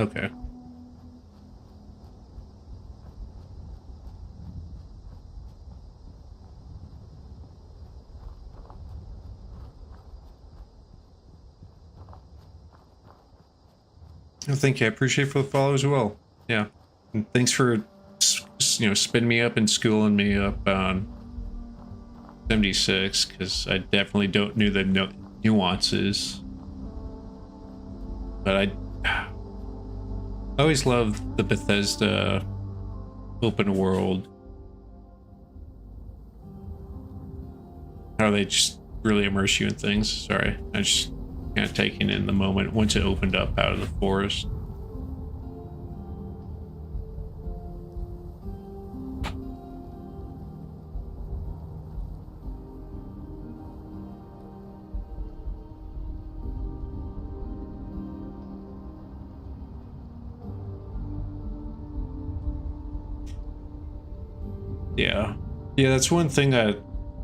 Okay. Well, thank you. I appreciate it for the follow as well. Yeah. And thanks for, spinning me up and schooling me up on 76, because I definitely don't know the nuances. But I always loved the Bethesda open world. How they just really immerse you in things. Sorry, I just kind of taking in the moment once it opened up out of the forest. Yeah, that's one thing that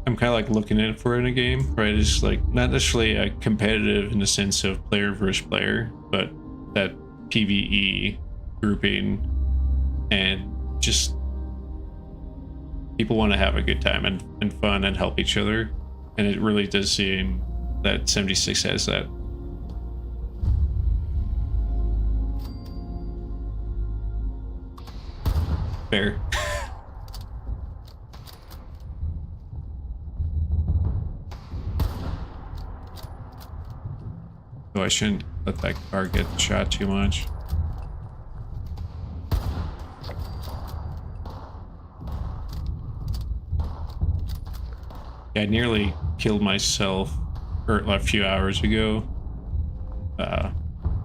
I'm kind of like looking at for in a game, right? It's like not necessarily a competitive in the sense of player versus player, but that PvE grouping, and just people want to have a good time and fun and help each other. And it really does seem that 76 has that. Fair. Oh, I shouldn't let that car get shot too much. Yeah, I nearly killed myself a few hours ago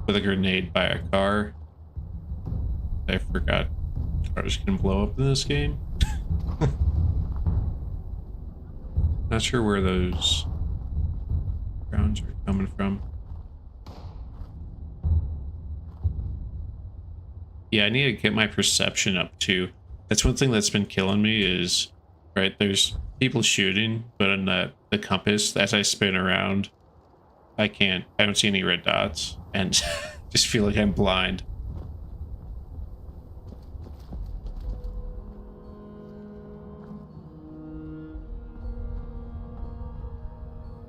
with a grenade by a car. I forgot cars can blow up in this game. Not sure where those rounds are coming from. Yeah, I need to get my perception up too. That's one thing that's been killing me is, right, there's people shooting, but on the compass, as I spin around, I don't see any red dots, and just feel like I'm blind.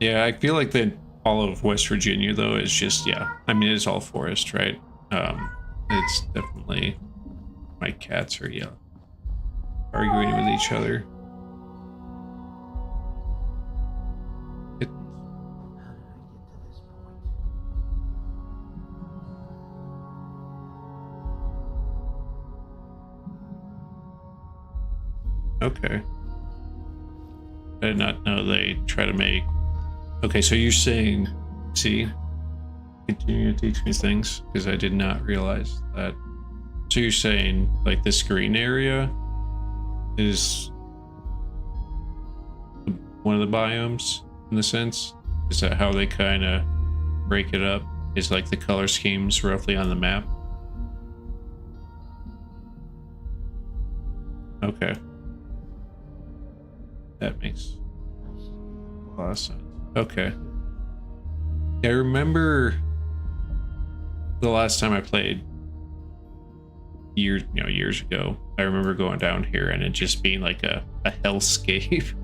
Yeah, I feel like that all of West Virginia, though, is just, yeah, I mean, it's all forest, right? It's definitely, my cats are, yeah, arguing with each other. Okay. I did not know they try to make... Okay, so you're saying... See? Continue to teach me things, because I did not realize that. So you're saying, like, this green area is one of the biomes, in a sense? Is that how they kind of break it up? Is, like, the color schemes roughly on the map? Okay. That makes a lot of sense. Okay. I remember the last time I played years ago. I remember going down here and it just being like a hellscape.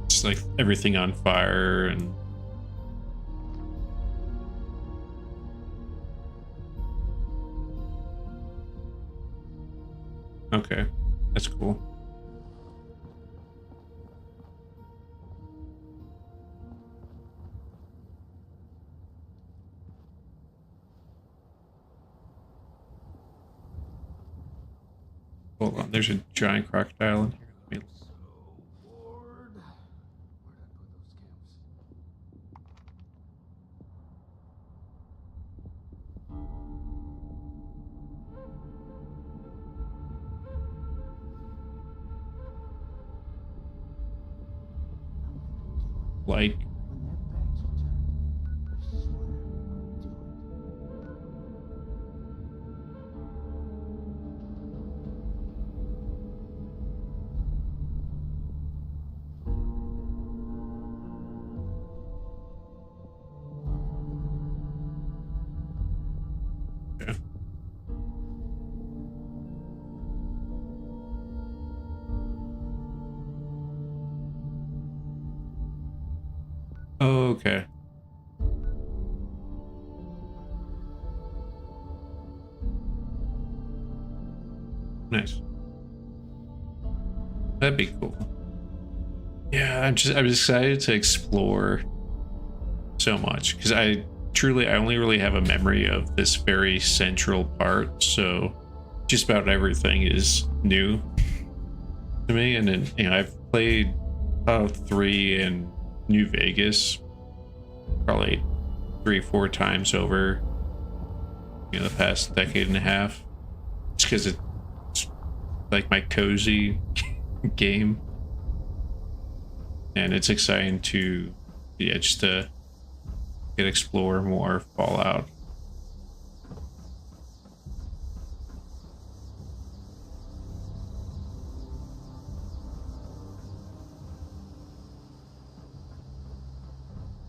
Just like everything on fire and okay, that's cool. Hold on, there's a giant crocodile in here. Let me... Bored. Where'd I put those camps? Like, When their backs are turned, I swear I'll do it. yeah. Oh, okay. Nice. That'd be cool. Yeah, I'm excited to explore so much because I only really have a memory of this very central part, so just about everything is new to me. And then I've played 3 in New Vegas probably 3-4 times over the past decade and a half, just because it's like my cozy game, and it's exciting to just to explore more Fallout.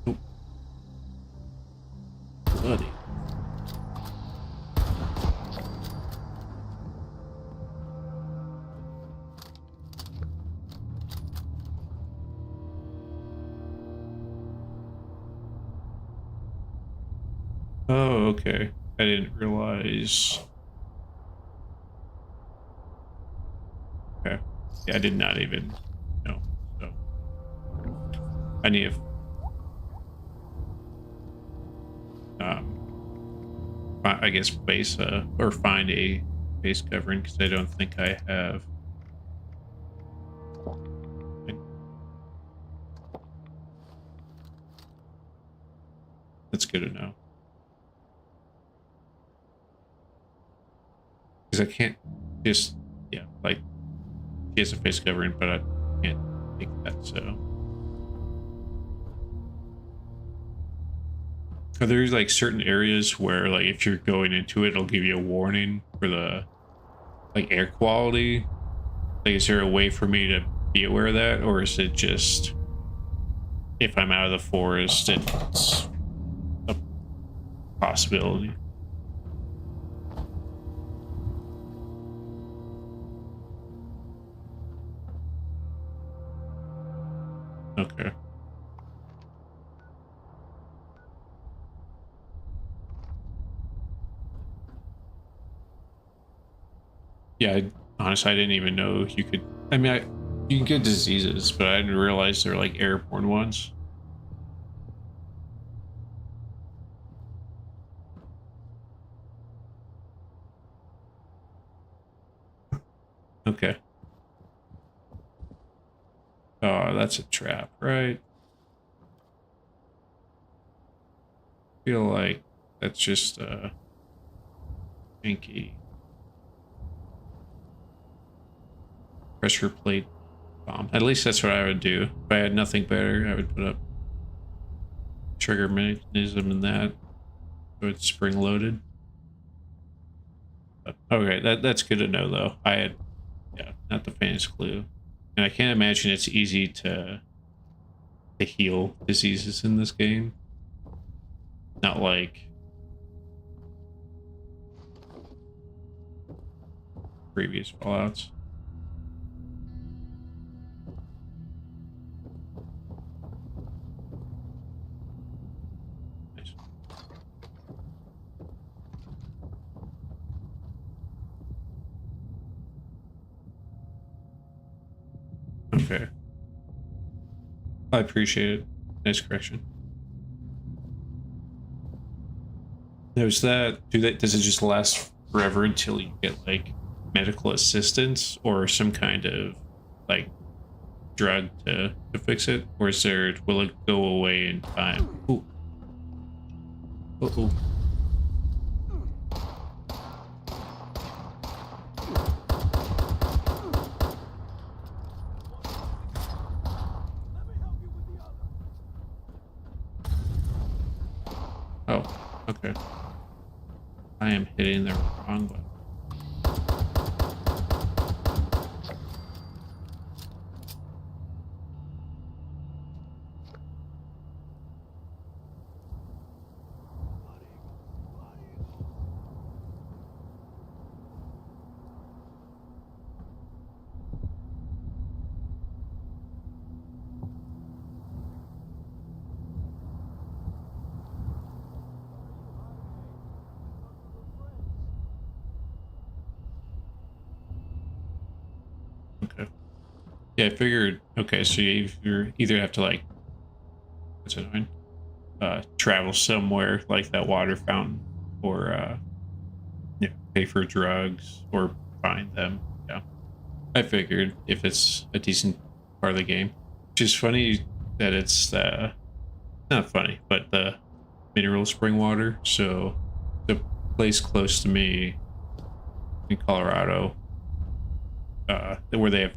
Oh. Bloody. Oh, okay. I didn't realize. Okay. Yeah, I did not even know. So I need to I guess base or find a base covering because I don't think I have. That's good to know. Because I can't just, like, she has a face covering, but I can't take that, so. Are there like certain areas where, like, if you're going into it, it'll give you a warning for the, like, air quality? Like, is there a way for me to be aware of that? Or is it just, if I'm out of the forest, it's a possibility? Okay. Yeah, honestly, I didn't even know you could. I mean, you can get diseases, but I didn't realize they're like airborne ones. Okay. Oh, that's a trap, right? Feel like that's just a pinky pressure plate bomb. At least that's what I would do. If I had nothing better, I would put up trigger mechanism in that, so it's spring loaded. But, okay, that's good to know though. I had, not the faintest clue, and I can't imagine it's easy to to heal diseases in this game. Not like previous Fallouts. Nice. Okay. I appreciate it. Nice correction. Now, is that, does it just last forever until you get like medical assistance or some kind of like drug to fix it, or will it go away in time? Ooh. Uh-oh. Oh, okay. I am hitting the wrong button. Okay. Yeah, I figured. Okay, so you either have to like, what's it doing? Travel somewhere like that water fountain, or yeah, pay for drugs or find them. Yeah, I figured if it's a decent part of the game, which is funny that it's not funny, but the mineral spring water. So the place close to me in Colorado, where they have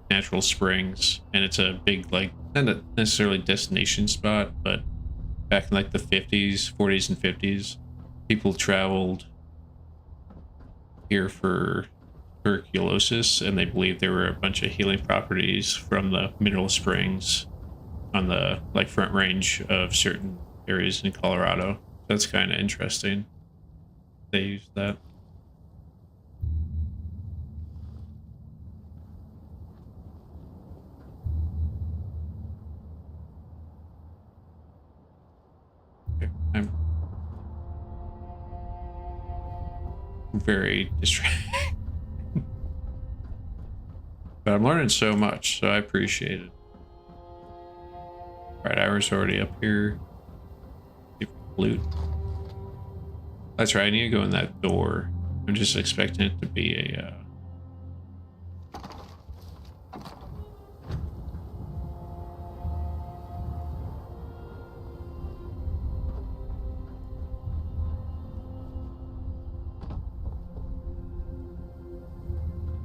natural springs, and it's a big, like, not necessarily destination spot, but back in like the 50s, 40s, and 50s, people traveled here for tuberculosis, and they believed there were a bunch of healing properties from the mineral springs on the like front range of certain areas in Colorado. That's kind of interesting. They use that. I'm very distracted. But I'm learning so much, so I appreciate it. Alright, Ira's already up here. Loot. That's right, I need to go in that door. I'm just expecting it to be a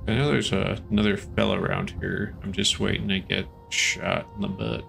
I know there's another fella around here. I'm just waiting to get shot in the butt.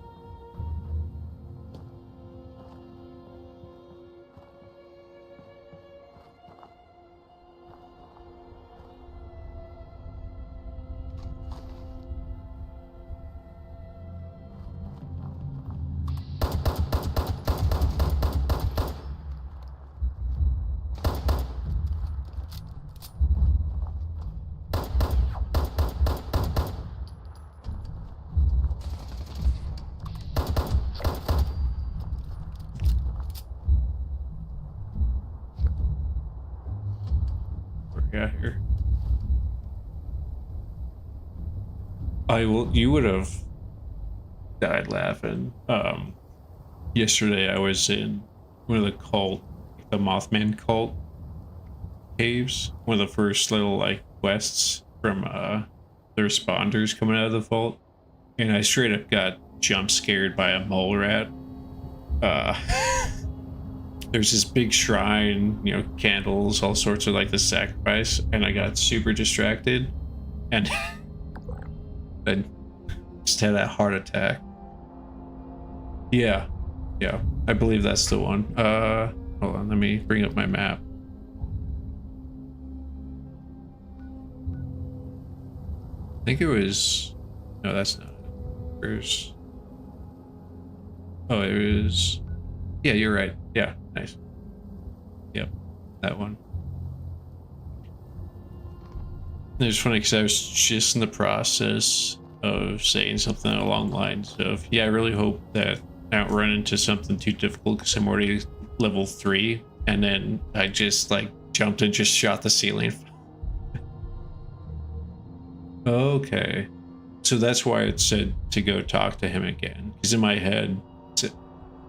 Got here. You would have died laughing. Yesterday I was in one of the Mothman cult caves, one of the first little like quests from the responders coming out of the vault, and I straight up got jump scared by a mole rat. There's this big shrine, you know, candles, all sorts of like the sacrifice, and I got super distracted and I just had that heart attack. Yeah, I believe that's the one. Hold on, let me bring up my map. I think it was, no, that's not it. Oh, it was. Yeah, you're right. Yeah, nice. Yep, that one. It was funny because I was just in the process of saying something along the lines of, yeah, I really hope that I don't run into something too difficult because I'm already level 3. And then I just like jumped and just shot the ceiling. Okay. So that's why it said to go talk to him again. Because in my head,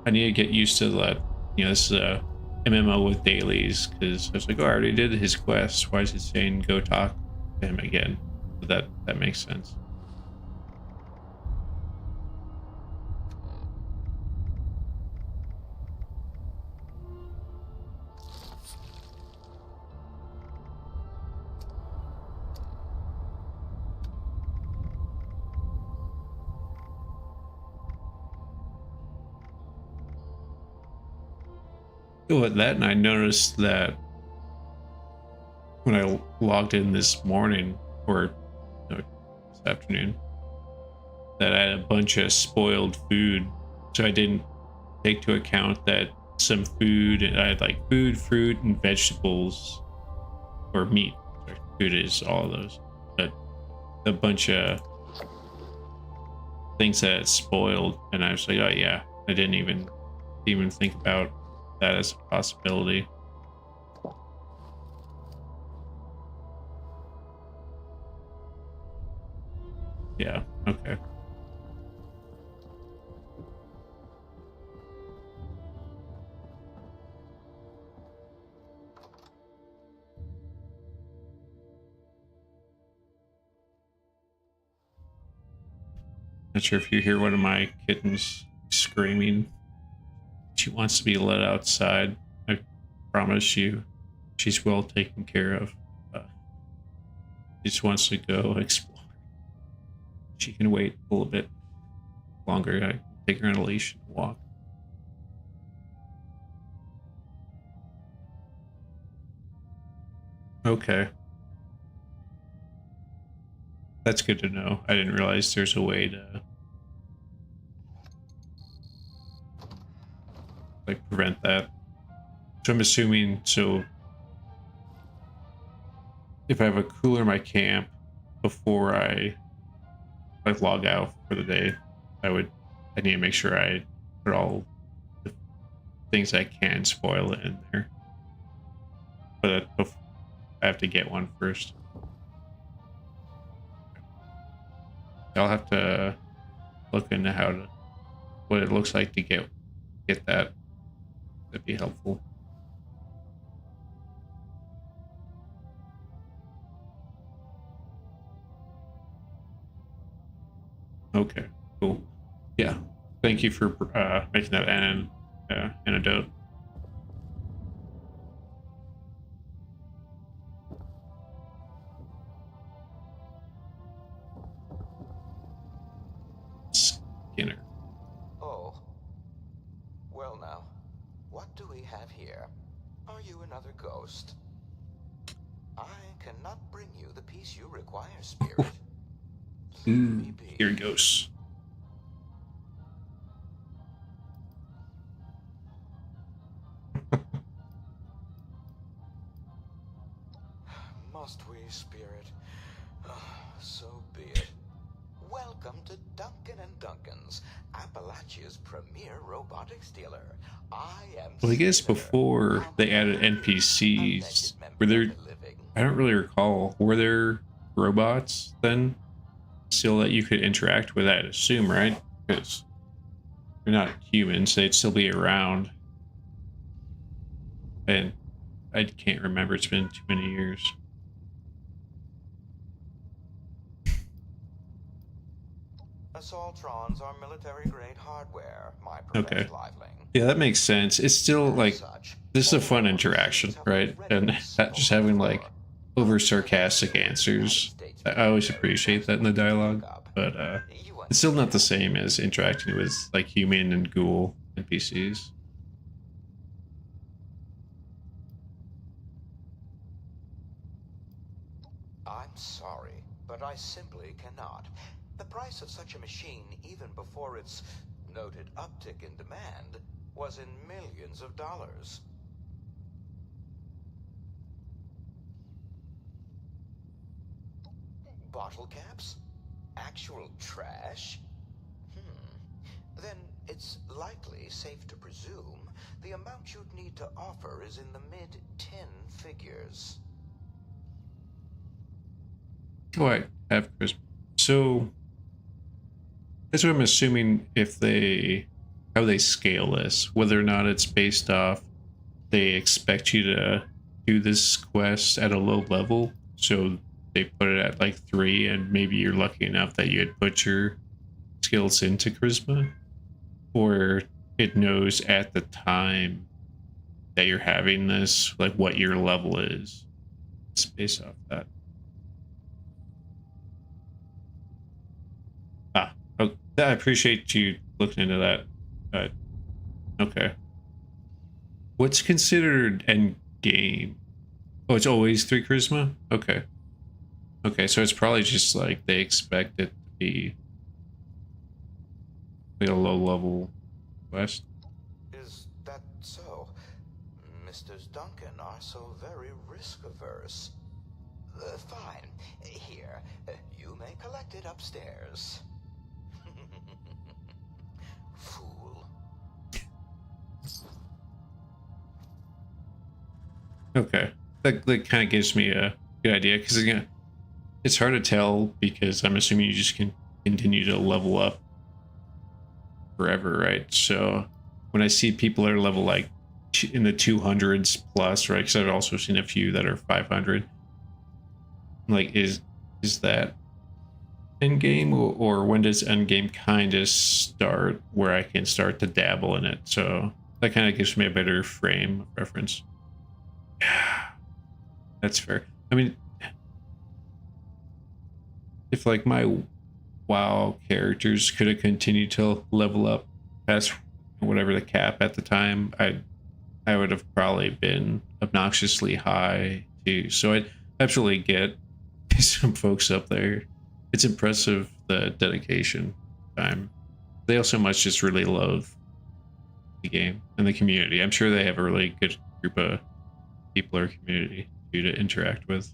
I need to get used to that. You know, this is a MMO with dailies. Because I was like, oh, I already did his quest. Why is it saying go talk to him again? So that makes sense. Oh, at that, and I noticed that when I logged in this morning, or no, this afternoon, that I had a bunch of spoiled food. So I didn't take into account that some food, I had like food, fruit, and vegetables, or meat. Sorry, food is all of those, but a bunch of things that had spoiled, and I was like, oh yeah, I didn't even think about that as a possibility. Yeah, okay. Not sure if you hear one of my kittens screaming. She wants to be let outside. I promise you, she's well taken care of. She just wants to go explore. She can wait a little bit longer. I can take her on a leash and walk. Okay. That's good to know. I didn't realize there's a way to like prevent that. So I'm assuming, so if I have a cooler in my camp before I like log out for the day, I need to make sure I put all the things I can spoil it in there. But I have to get one first. I'll have to look into what it looks like to get that. That'd be helpful. Okay, cool. Yeah, thank you for making that antidote. Skinner. Oh. Well now, what do we have here? Are you another ghost? I cannot bring you the peace you require, spirit. Here goes. Must we, spirit? So be it. Welcome to Duncan and Duncan's, Appalachia's premier robotics dealer. Well, I guess before they added NPCs, were there? I don't really recall. Were there robots then still that you could interact with? I'd assume, right? Because they're not humans; they'd still be around. And I can't remember. It's been too many years. Assaultrons are military-grade hardware, my professed liveling. Yeah, that makes sense. It's still like, this is a fun interaction, right? And just having like over sarcastic answers. I always appreciate that in the dialogue, but it's still not the same as interacting with like human and ghoul NPCs. I'm sorry, but I simply cannot. The price of such a machine, even before its noted uptick in demand was in millions of dollars. Bottle caps? Actual trash? Then it's likely safe to presume the amount you'd need to offer is in the mid-10 figures. Oh, I have Charisma. So that's what I'm assuming. If how they scale this, whether or not it's based off they expect you to do this quest at a low level, so they put it at like 3, and maybe you're lucky enough that you had put your skills into Charisma, or it knows at the time that you're having this like what your level is. It's based off that. Oh, I appreciate you looking into that. Okay. What's considered end game? Oh, it's always 3 charisma? Okay. Okay, so it's probably just like they expect it to be like a low level quest. Is that so? Misters Duncan are so very risk averse. Fine. Here, you may collect it upstairs. Fool. Okay. That kind of gives me a good idea, because again, it's hard to tell because I'm assuming you just can continue to level up forever, right? So when I see people that are level like in the 200s plus, right? Because I've also seen a few that are 500. Like, is that end game, or when does end game kind of start where I can start to dabble in it? So that kind of gives me a better frame of reference. That's fair. I mean, if like my WoW characters could have continued to level up past whatever the cap at the time, I would have probably been obnoxiously high too. So I absolutely get some folks up there. It's impressive, the dedication time. They also must just really love the game and the community. I'm sure they have a really good group of people or community to interact with.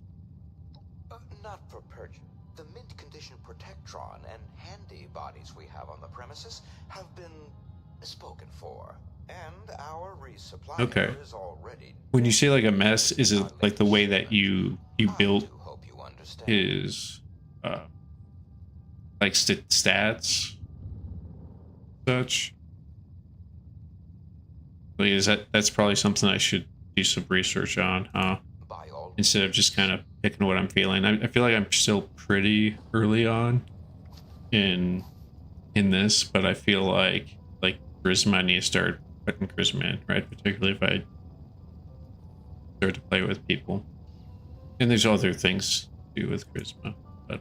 Not for purchase. The mint condition Protectron and handy bodies we have on the premises have been spoken for, and our resupply Okay. is already. When you say like a mess, is it like the way that you built Hope you understand. his like stats such? Like, is that's probably something I should do some research on, huh? By all Instead of just kind of picking what I'm feeling. I feel like I'm still pretty early on in this, but I feel like charisma, I need to start putting charisma in, right? Particularly if I start to play with people. And there's other things to do with charisma, but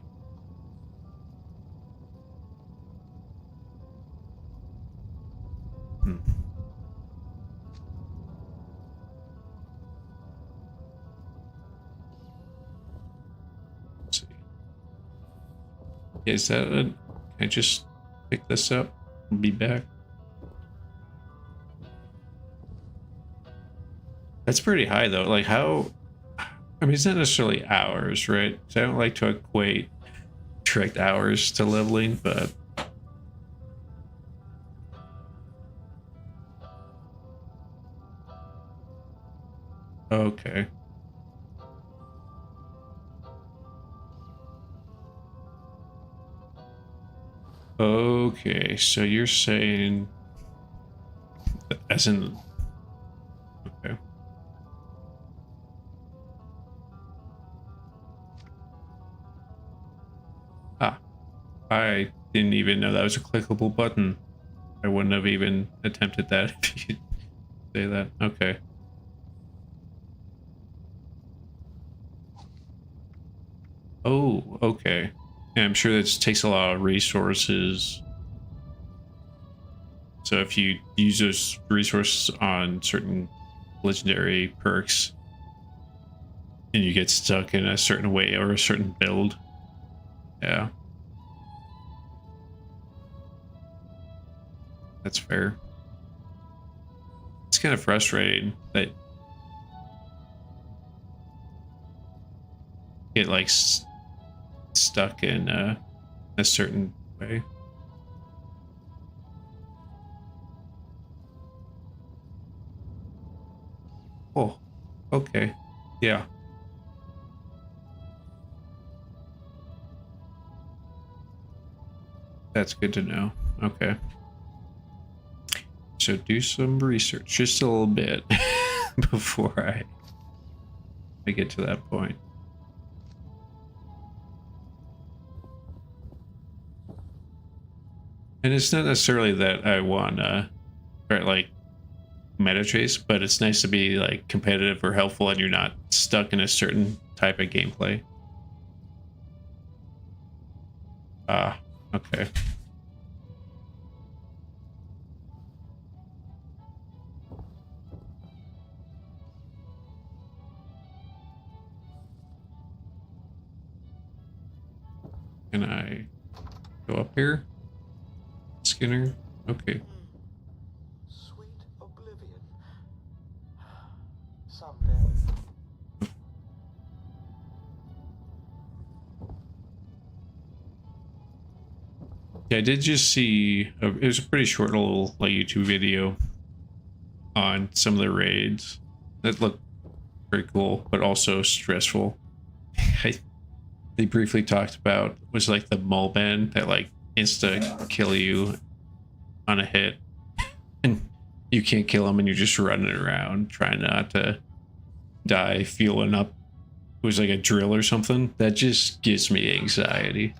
let's see. Is that can I just pick this up and be back? That's pretty high though. Like, how, I mean, it's not necessarily hours, right? So I don't like to equate direct hours to leveling, but okay. Okay, so you're saying as in, okay. Ah, I didn't even know that was a clickable button. I wouldn't have even attempted that if you say that. Okay. Oh, okay. Yeah, I'm sure that takes a lot of resources. So if you use those resources on certain legendary perks and you get stuck in a certain way or a certain build, yeah. That's fair. It's kind of frustrating that get like stuck in a certain way. Oh, okay. Yeah. That's good to know. Okay. So do some research, just a little bit, before I get to that point. And it's not necessarily that I want to, like, meta chase, but it's nice to be like competitive or helpful and you're not stuck in a certain type of gameplay. Okay. Can I go up here? Skinner? Okay. Sweet oblivion. Someday. Yeah, I did just see, it was a pretty short little like YouTube video on some of the raids that looked very cool, but also stressful. They briefly talked about was like the Mulban that like insta kill you on a hit, and you can't kill him, and you're just running around trying not to die, fueling up. It was like a drill or something. That just gives me anxiety.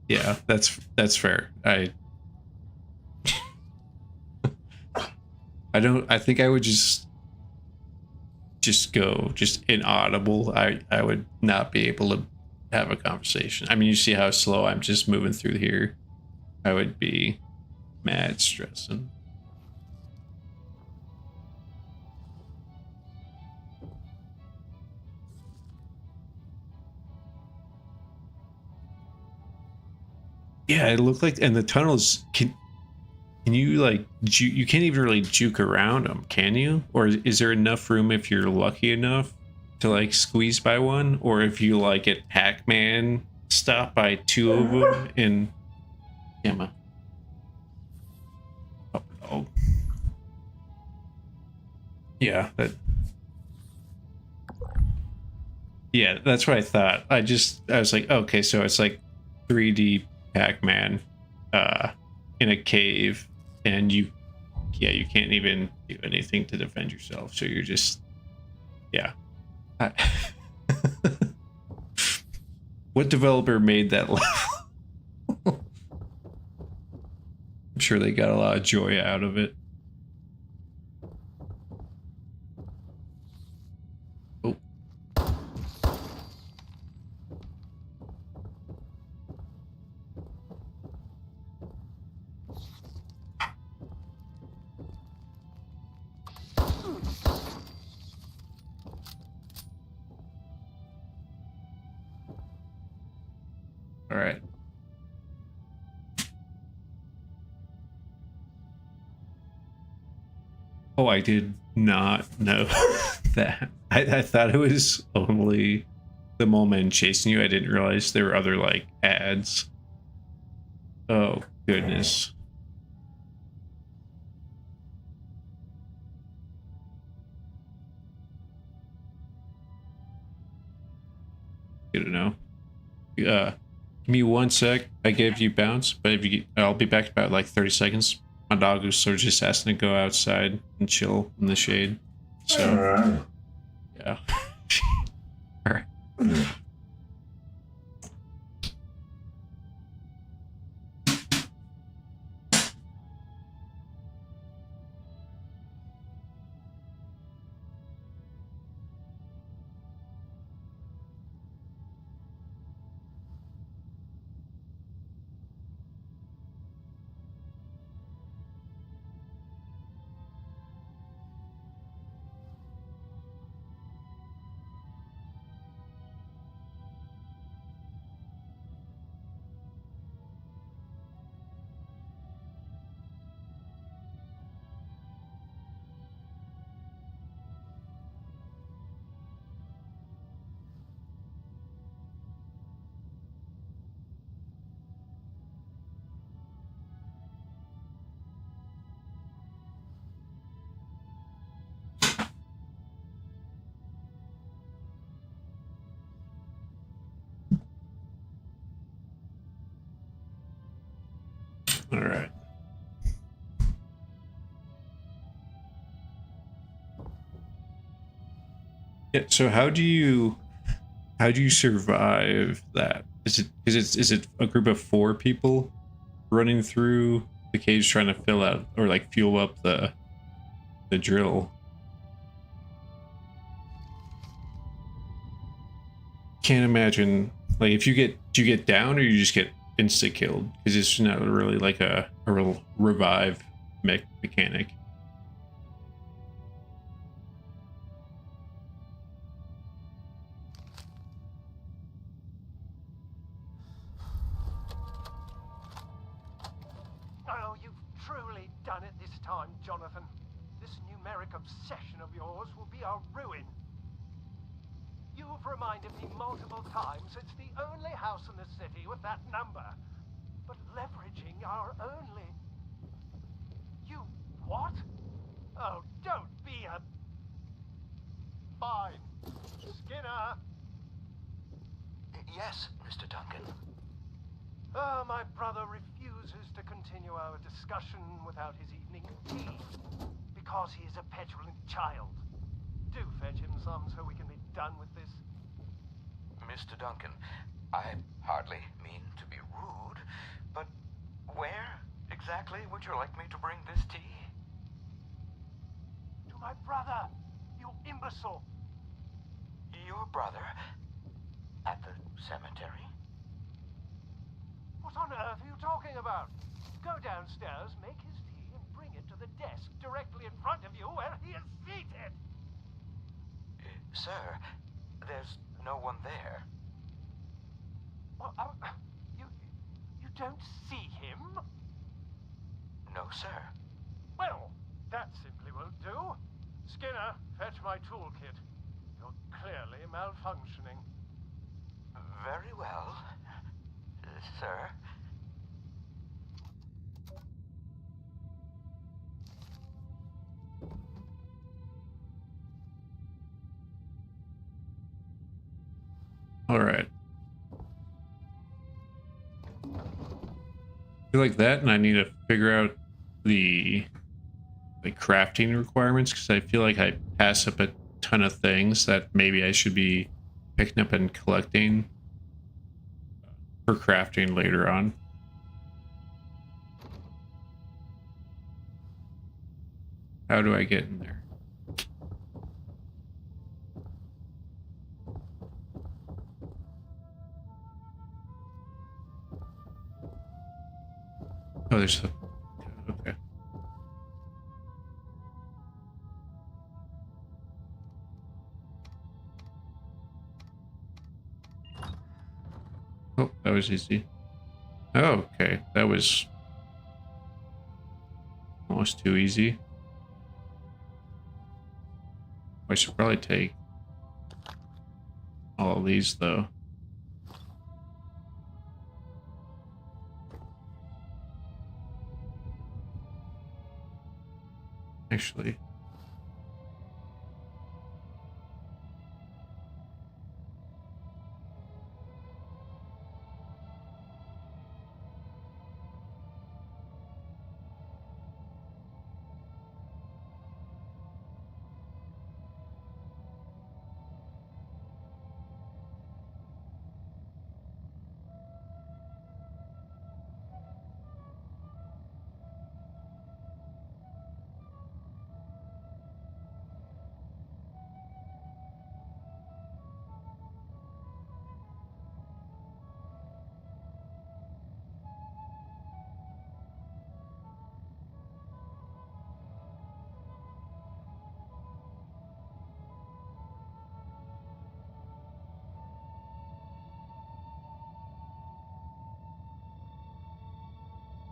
Yeah, that's fair. I think I would just go just inaudible. I would not be able to have a conversation. I mean, you see how slow I'm just moving through here. I would be mad stressing. Yeah, it looked like, and the tunnels can you like you can't even really juke around them, can you? Or is there enough room if you're lucky enough to like squeeze by one, or if you like get Pac-Man stop by two of them in Emma? Oh no. Yeah, yeah, that's what I thought. I was like, okay, so it's like 3D Pac-Man in a cave, and you can't even do anything to defend yourself, so you're just, yeah. What developer made that level? I'm sure they got a lot of joy out of it. Oh. All right. Oh, I did not know that. I thought it was only the moment chasing you. I didn't realize there were other like ads. Oh goodness. Good to know. Give me 1 sec. I gave you bounce, but if you, I'll be back in about like 30 seconds. My dog was sort of just asking to go outside and chill in the shade. So, yeah. All right. All right. Yeah. So how do you survive that? Is it a group of 4 people running through the cage trying to fill out or like fuel up the drill? Can't imagine like if do you get down or you just get insta killed because it's not really like a real revive mechanic. Oh, you've truly done it this time, Jonathan. This numeric obsession of yours will be our ruin. You've reminded me multiple times it's the only house in the city with that number. But leveraging our only... You... what? Oh, don't be a... Fine. Skinner! Yes, Mr. Duncan. Oh, my brother refuses to continue our discussion without his evening tea. Because he is a petulant child. Do fetch him some so we can be done with this. Mr. Duncan, I hardly mean to be rude, but where exactly would you like me to bring this tea? To my brother, you imbecile. Your brother? At the cemetery? What on earth are you talking about? Go downstairs, make his tea, and bring it to the desk directly in front of you where he is seated. Sir, there's no one there. Well, you don't see him? No, sir. Well, that simply won't do. Skinner, fetch my toolkit. You're clearly malfunctioning. Very well, sir. All right. I feel like that, and I need to figure out the like crafting requirements because I feel like I pass up a ton of things that maybe I should be picking up and collecting for crafting later on. How do I get in there? Oh, there's the... Okay. Oh, that was easy. Oh, okay. That was almost too easy. I should probably take all of these, though. Actually.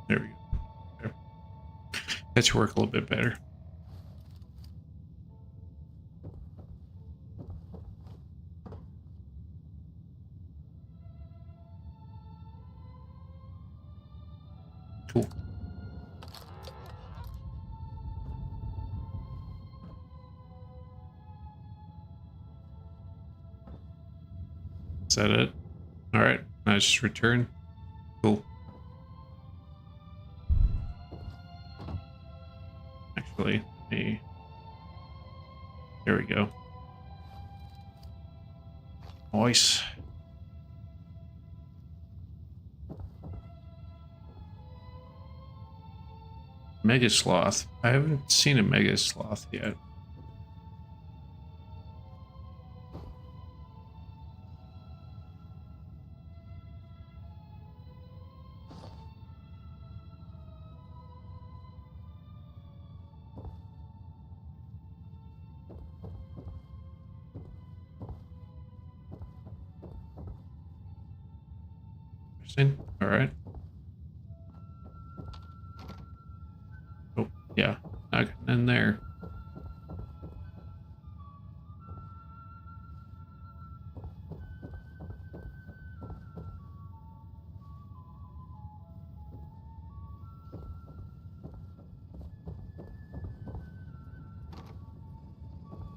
There we go. There. That should work a little bit better. Cool. Is that it? All right. I just return. Cool. There we go. Nice. Mega Sloth. I haven't seen a Mega Sloth yet. All right. Oh, yeah. Not getting in there.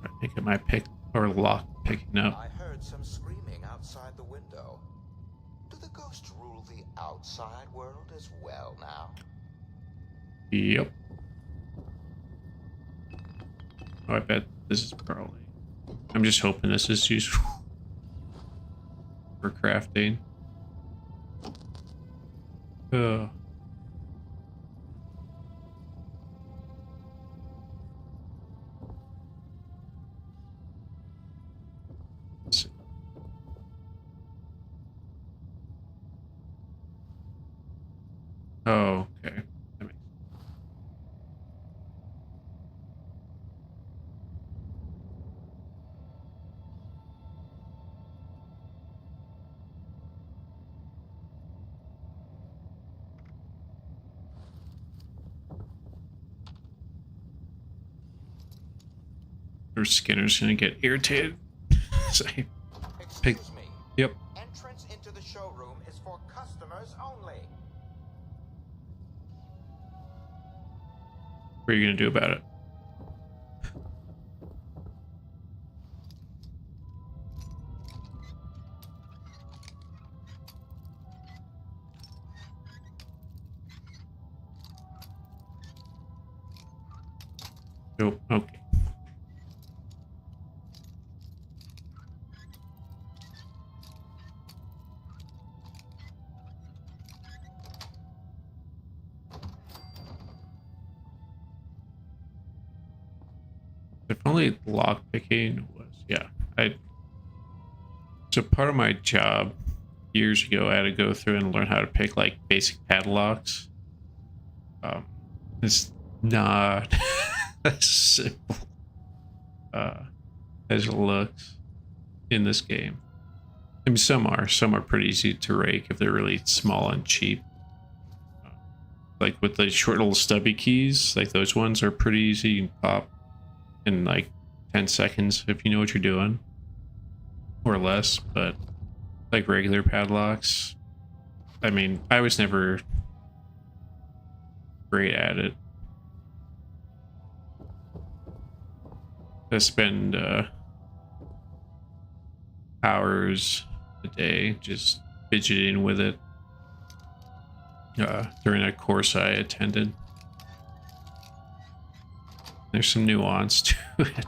I think it might pick or lock picking up. I heard some screaming outside the window. Do the ghosts rule the outside world as well now? Yep. Oh, I bet this is probably... I'm just hoping this is useful for crafting. Ugh. Oh, okay. That makes... Or Skinner's gonna get irritated. Say, pick. Excuse me. Yep. Entrance into the showroom is for customers only. What are you gonna do about it? Nope. Okay. If only lock picking was, yeah. So part of my job years ago, I had to go through and learn how to pick like basic padlocks. It's not as simple as it looks in this game. I mean, some are pretty easy to rake if they're really small and cheap. Like with the short little stubby keys, like those ones are pretty easy. You can pop in like 10 seconds if you know what you're doing, or less. But like regular padlocks, I mean, I was never great at it. I spend hours a day just fidgeting with it during a course I attended. There's some nuance to it.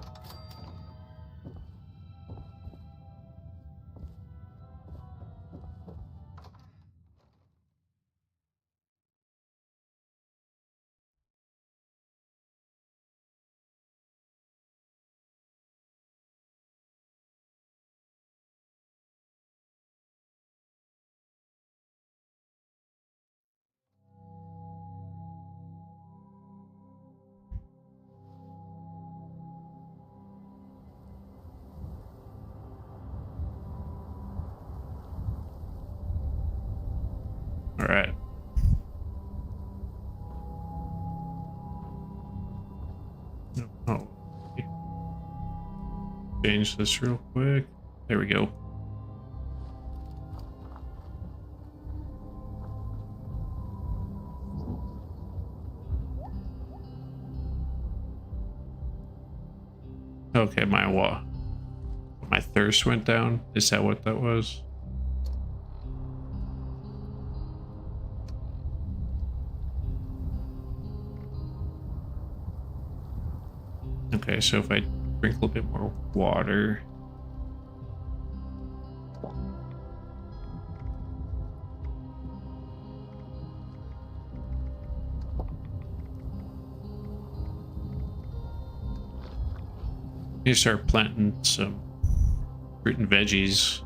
All right. Oh, change this real quick. There we go. Okay, my thirst went down. Is that what that was? Okay, so if I drink a little bit more water. You start planting some fruit and veggies.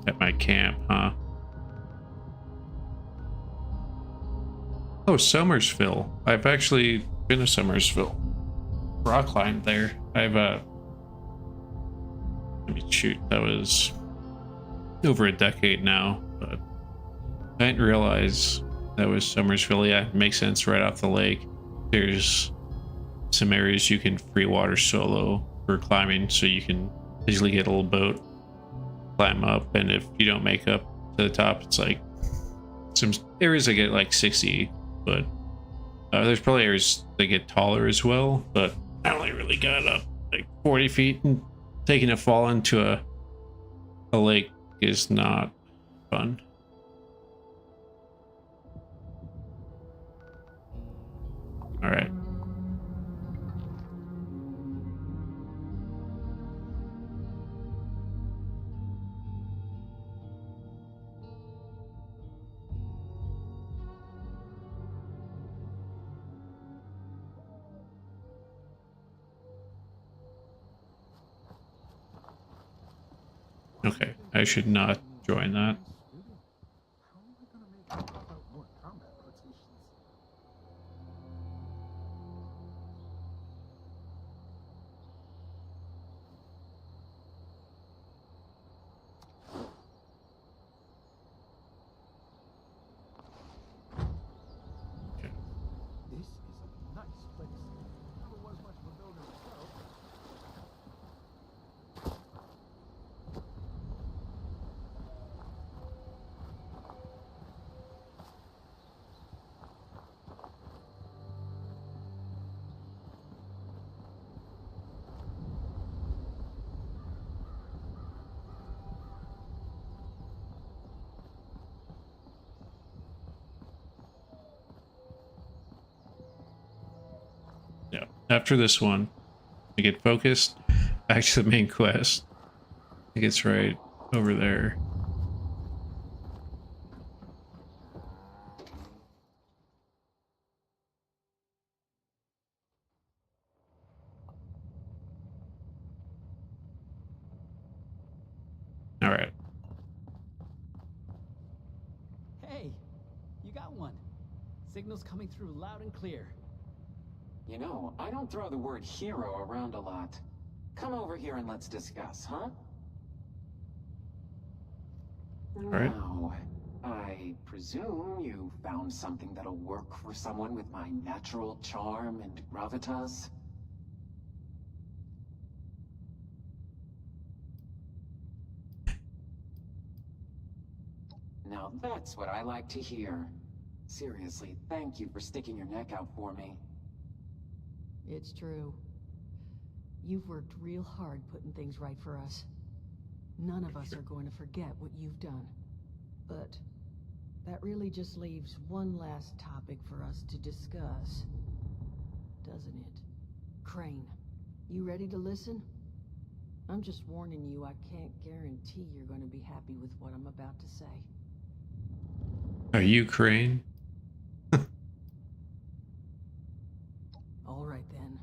At my camp, huh? Oh, Somersville. I've actually been to Somersville. Rock climbed there. I've let me shoot, that was over a decade now, but I didn't realize that was Somersville. Yeah, it makes sense right off the lake. There's some areas you can free water solo for climbing, so you can easily get a little boat, climb up, and if you don't make up to the top, it's like some areas that get like 60, but there's probably areas that get taller as well, but I only really got up like 40 feet, and taking a fall into a lake is not fun. All right. Okay, I should not join that. This is a nice place. Never was much of a builder myself. Yeah. After this one, I get focused back to the main quest. I think it's right over there. All right. Hey, you got one. Signal's coming through loud and clear. You know, I don't throw the word hero around a lot. Come over here and let's discuss, huh? right. Now, I presume you found something that'll work for someone with my natural charm and gravitas? Now that's what I like to hear. Seriously, thank you for sticking your neck out for me. It's true. You've worked real hard putting things right for us. None of us are going to forget what you've done. But that really just leaves one last topic for us to discuss, doesn't it? Crane, you ready to listen? I'm just warning you, I can't guarantee you're going to be happy with what I'm about to say. Are you Crane? All right then.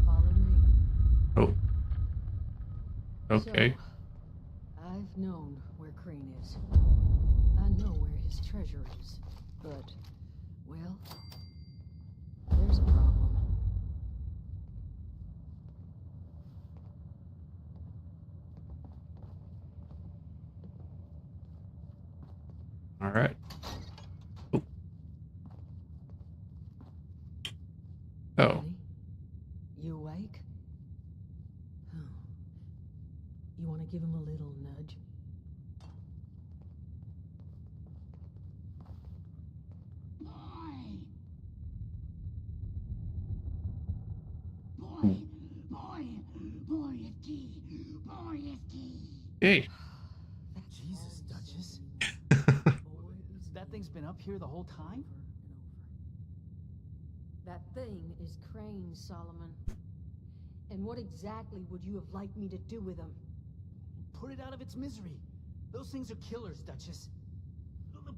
Follow me. Oh. Okay. So, I've known where Crane is. I know where his treasure is. But, well, there's a problem. All right. Oh. Oh. Daddy? You awake? Oh. You want to give him a little nudge? Hey. Jesus, Duchess. Boys been up here the whole time? That thing is Crane, Solomon. And what exactly would you have liked me to do with him? Put it out of its misery. Those things are killers, Duchess.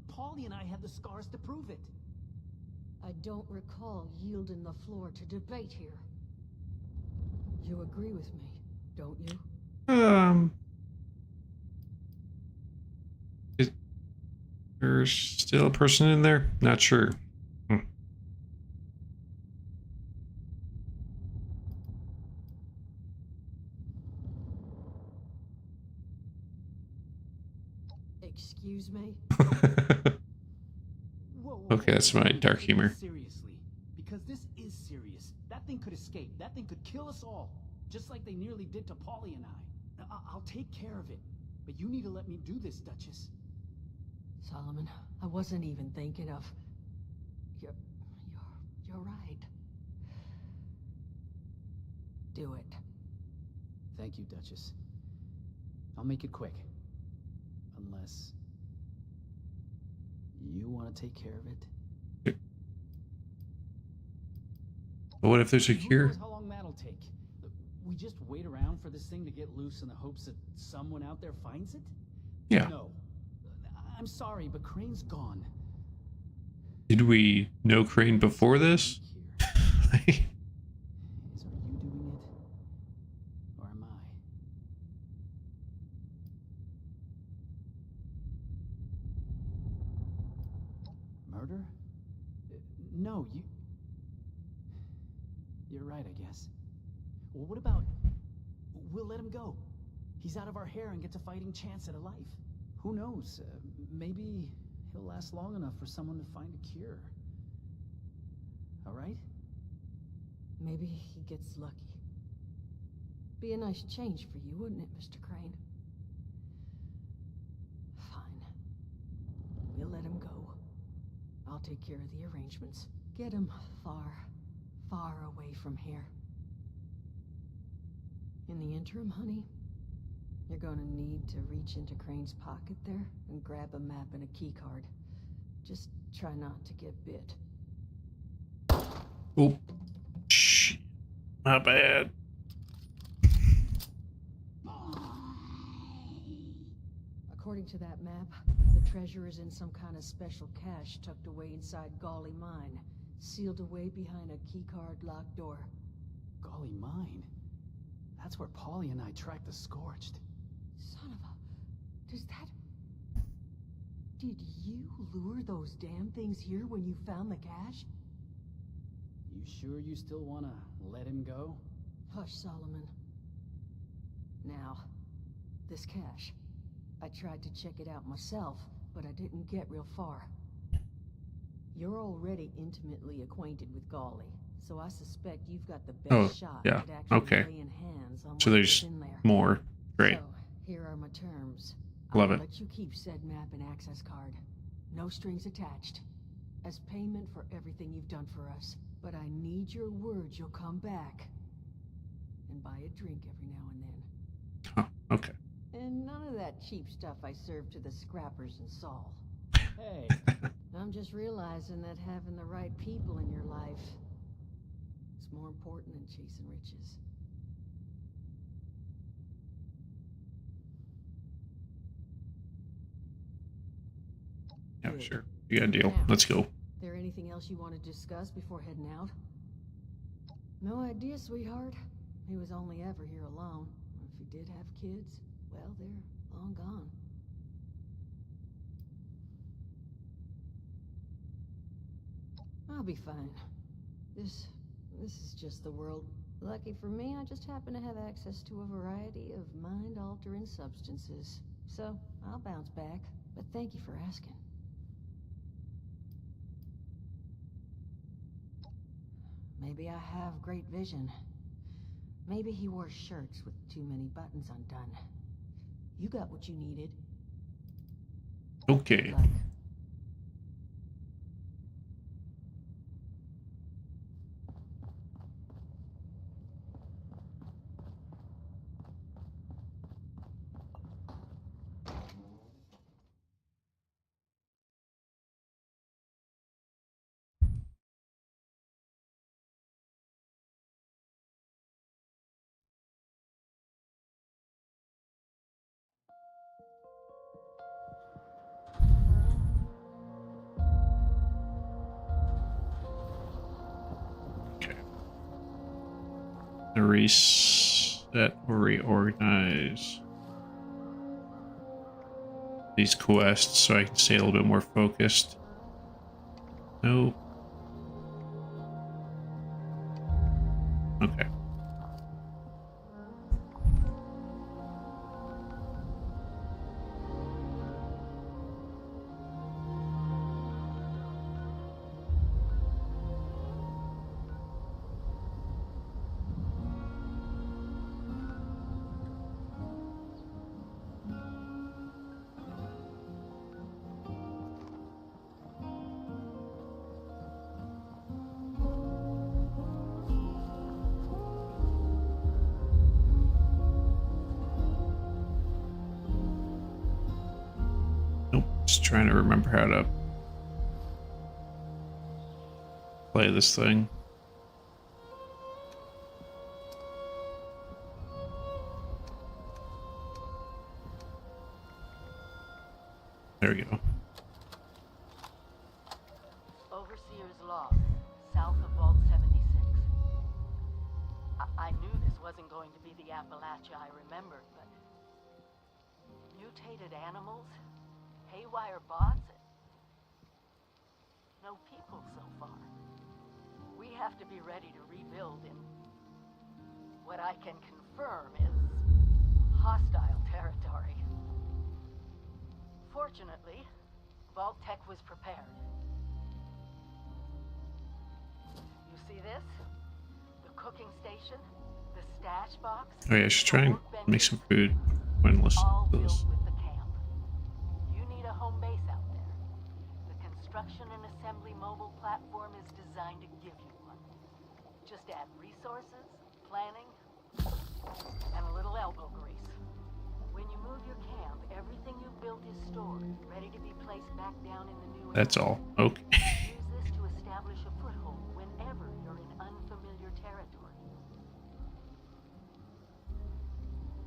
Paulie and I had the scars to prove it. I don't recall yielding the floor to debate here. You agree with me, don't you? Is there's still a person in there? Not sure. Excuse me? Okay, that's my dark humor. Seriously, because this is serious. That thing could escape. That thing could kill us all, just like they nearly did to Paulie and I. I'll take care of it, but you need to let me do this, Duchess. Solomon, I wasn't even thinking of... You're right. Do it. Thank you, Duchess. I'll make it quick. Unless... you want to take care of it? But what if there's a Who cure? knows how long that'll take? We just wait around for this thing to get loose in the hopes that someone out there finds it? Yeah. No. I'm sorry, but Crane's gone. Did we know Crane before this? Are you doing it? Or am I? Murder? No, you're right, I guess. Well, what about... we'll let him go. He's out of our hair and gets a fighting chance at a life. Who knows? Maybe he'll last long enough for someone to find a cure. All right? Maybe he gets lucky. Be a nice change for you, wouldn't it, Mr. Crane? Fine. We'll let him go. I'll take care of the arrangements. Get him far, far away from here. In the interim, honey, you're gonna need to reach into Crane's pocket there and grab a map and a keycard. Just try not to get bit. Oh, shit. Not bad. According to that map, the treasure is in some kind of special cache tucked away inside Golly Mine, sealed away behind a keycard locked door. Golly Mine? That's where Paulie and I tracked the Scorched. Son of a... Does that... Did you lure those damn things here when you found the cache? You sure you still want to let him go? Hush, Solomon. Now, this cache. I tried to check it out myself, but I didn't get real far. You're already intimately acquainted with Golly, so I suspect you've got the best shot yeah, at actually okay. laying hands on So what's there's in there. more. Great. So, here are my terms. Love I'll it. let you keep said map and access card. No strings attached. As payment for everything you've done for us. But I need your word you'll come back. And buy a drink every now and then. Huh, okay. And none of that cheap stuff I serve to the scrappers in Saul. Hey, I'm just realizing that having the right people in your life is more important than chasing riches. Yeah, Good. sure. You got a deal. Now, Let's go. There anything else you want to discuss before heading out? No idea, sweetheart. He was only ever here alone. If he did have kids, well, they're long gone. I'll be fine. This is just the world. Lucky for me, I just happen to have access to a variety of mind-altering substances. So, I'll bounce back. But thank you for asking. Maybe I have great vision. Maybe he wore shirts with too many buttons undone. You got what you needed. Okay. Good luck. to reset or reorganize these quests so I can stay a little bit more focused. Nope. Okay. Just trying to remember how to play this thing. There we go. Overseer's log, south of Vault 76. I knew this wasn't going to be the Appalachia I remembered, but mutated animals, haywire bots, no people so far. We have to be ready to rebuild in what I can confirm is hostile territory. Fortunately, Vault Tech was prepared. You see this? The cooking station, the stash box. Oh yeah, I should try and make some food when listening all to built this. with the camp. You need a home base out there. The construction and assembly mobile platform is designed to give you one. Just add resources, planning, and a little elbow grease. When you move your camp, everything you built is stored, ready to be placed back down in the new That's all. Okay. Use this to establish a foothold whenever you're in unfamiliar territory.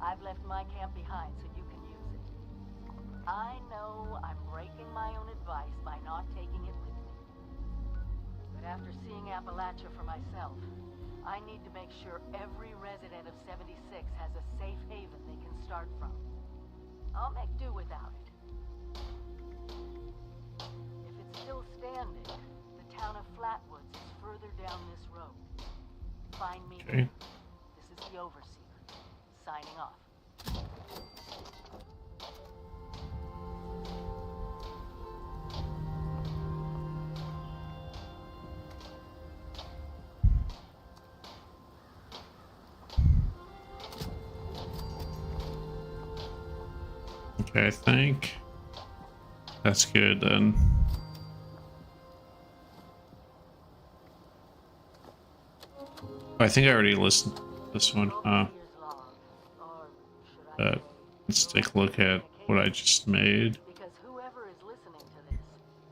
I've left my camp behind so you can use it. I know I'm breaking my own advice by not taking it with me. But after seeing Appalachia for myself, I need to make sure every resident of 76 has a safe haven they can start from. I'll make do without it. If it's still standing, the town of Flatwoods is further down this road. Find me there. This is the Overseer, signing off. Okay, I think that's good then. I think I already listened to this one. But let's take a look at what I just made. Because whoever is listening to this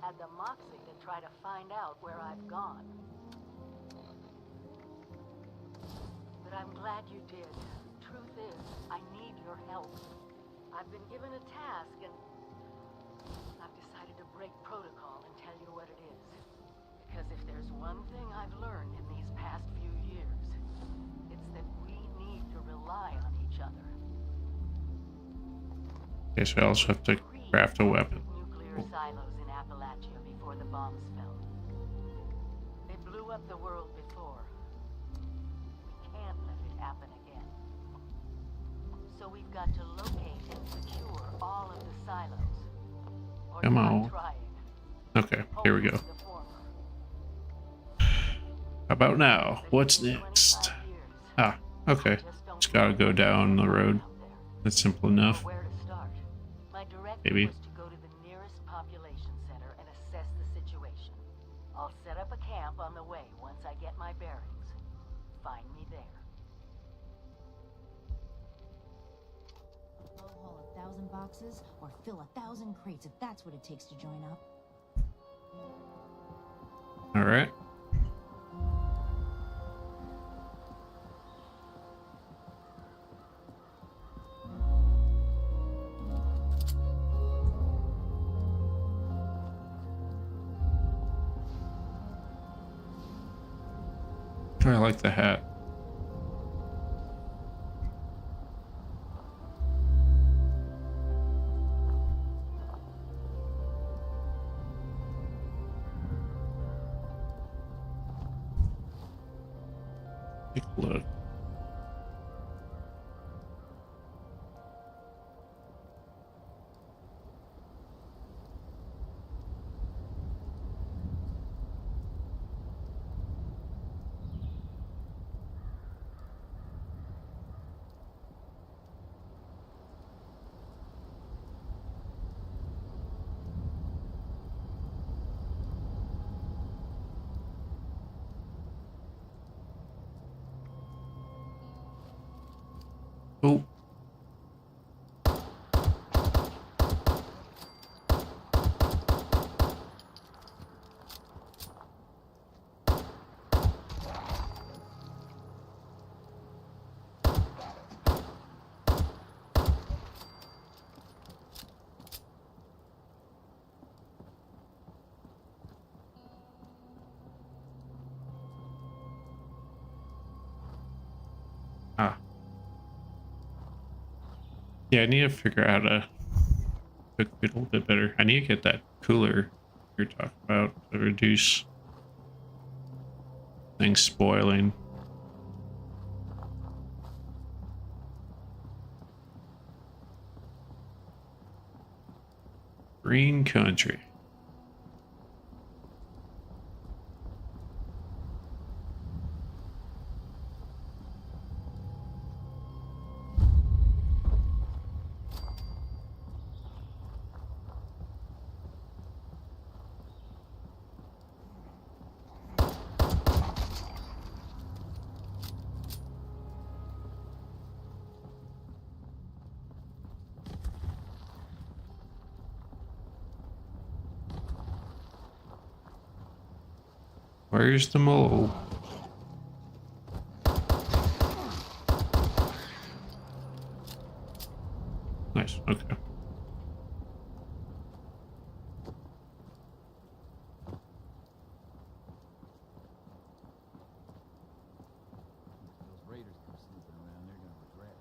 had the moxie to try to find out where I've gone. But I'm glad you did. Truth is, I need your help. I've been given a task and I've decided to break protocol and tell you what it is. Because if there's one thing I've learned in these past few years, it's that we need to rely on each other. Okay, so I also have to craft a weapon. Nuclear silos in Appalachia before the bombs fell. They blew up the world before. We can't let it happen again. So we've got to locate and secure all of the silos. Or Come start on. trying. Okay, here we go. Hopefully the former. How about now? What's next? Ah, okay. Just gotta go down the road. That's simple enough. Where to start? My directive Maybe. was to go to the nearest population center and assess the situation. I'll set up a camp on the way once I get my bearings. Find me there. I'll haul 1,000 boxes or fill 1,000 crates if that's what it takes to join up. All right. I like the hat. Take a look. Oh. Ah. Yeah, I need to figure out how to cook it a little bit better. I need to get that cooler you're talking about to reduce things spoiling. Green country. Where's the mole? Nice, okay. Those raiders come snooping around, they're gonna regret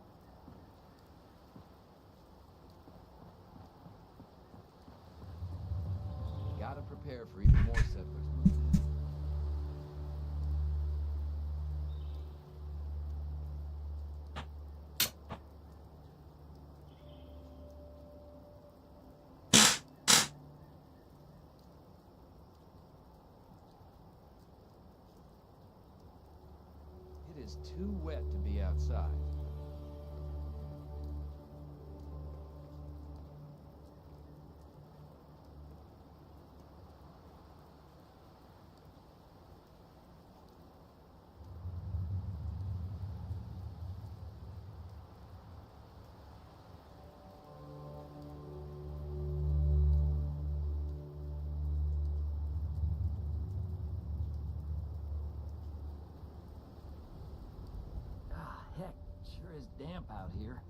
it. Gotta prepare for even more settlers moving in. It is too wet to be outside. Ah, heck, sure is damp out here.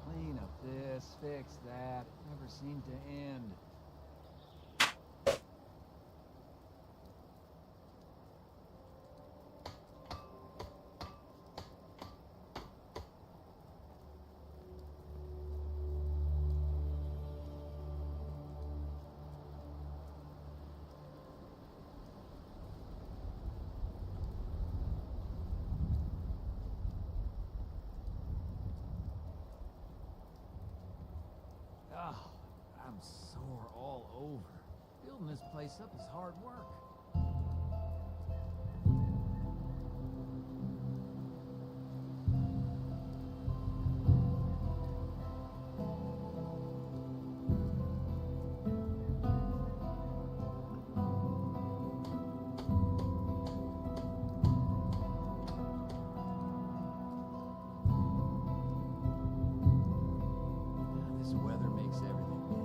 Clean up this, fix that. It never seemed to end. Oh, I'm sore all over. Building this place up is hard work. This weather makes everything big.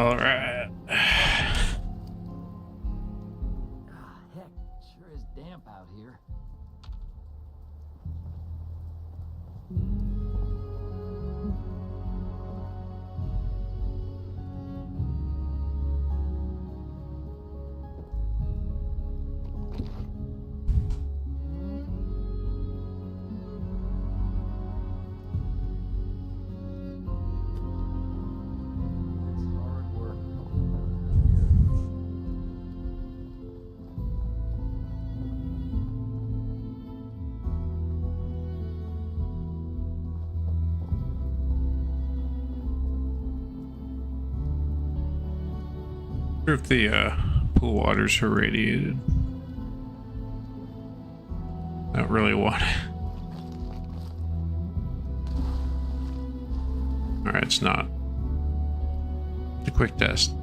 All right. Ah, heck, sure is damp out here. That's hard work. Wonder if the pool waters are radiated. Not really want it. All right, it's not. A quick test.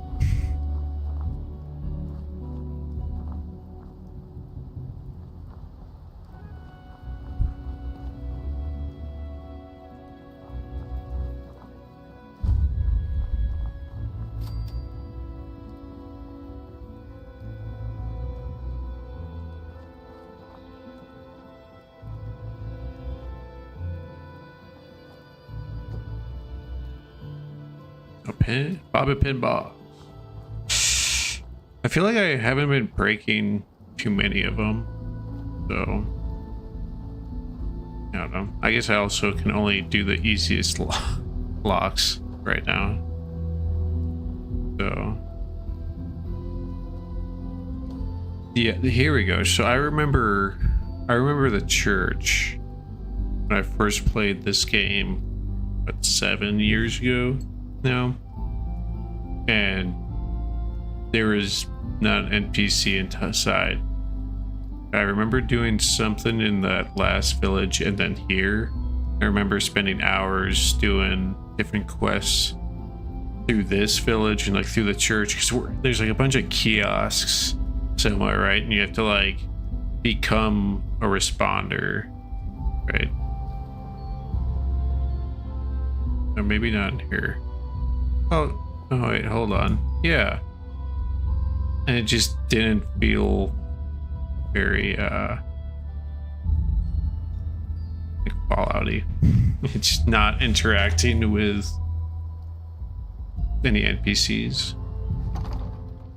A pin, Bobby Pin Box. I feel like I haven't been breaking too many of them, so I don't know. I guess I also can only do the easiest locks right now. So yeah, here we go. So I remember the church when I first played this game, what, 7 years ago now, and there was not an NPC inside. I remember doing something in that last village, and then here I remember spending hours doing different quests through this village and like through the church, because there's like a bunch of kiosks somewhere, right? And you have to like become a responder, right? Or maybe not here. Oh wait, hold on. Yeah. And it just didn't feel very like Fallout-y. It's not interacting with any NPCs.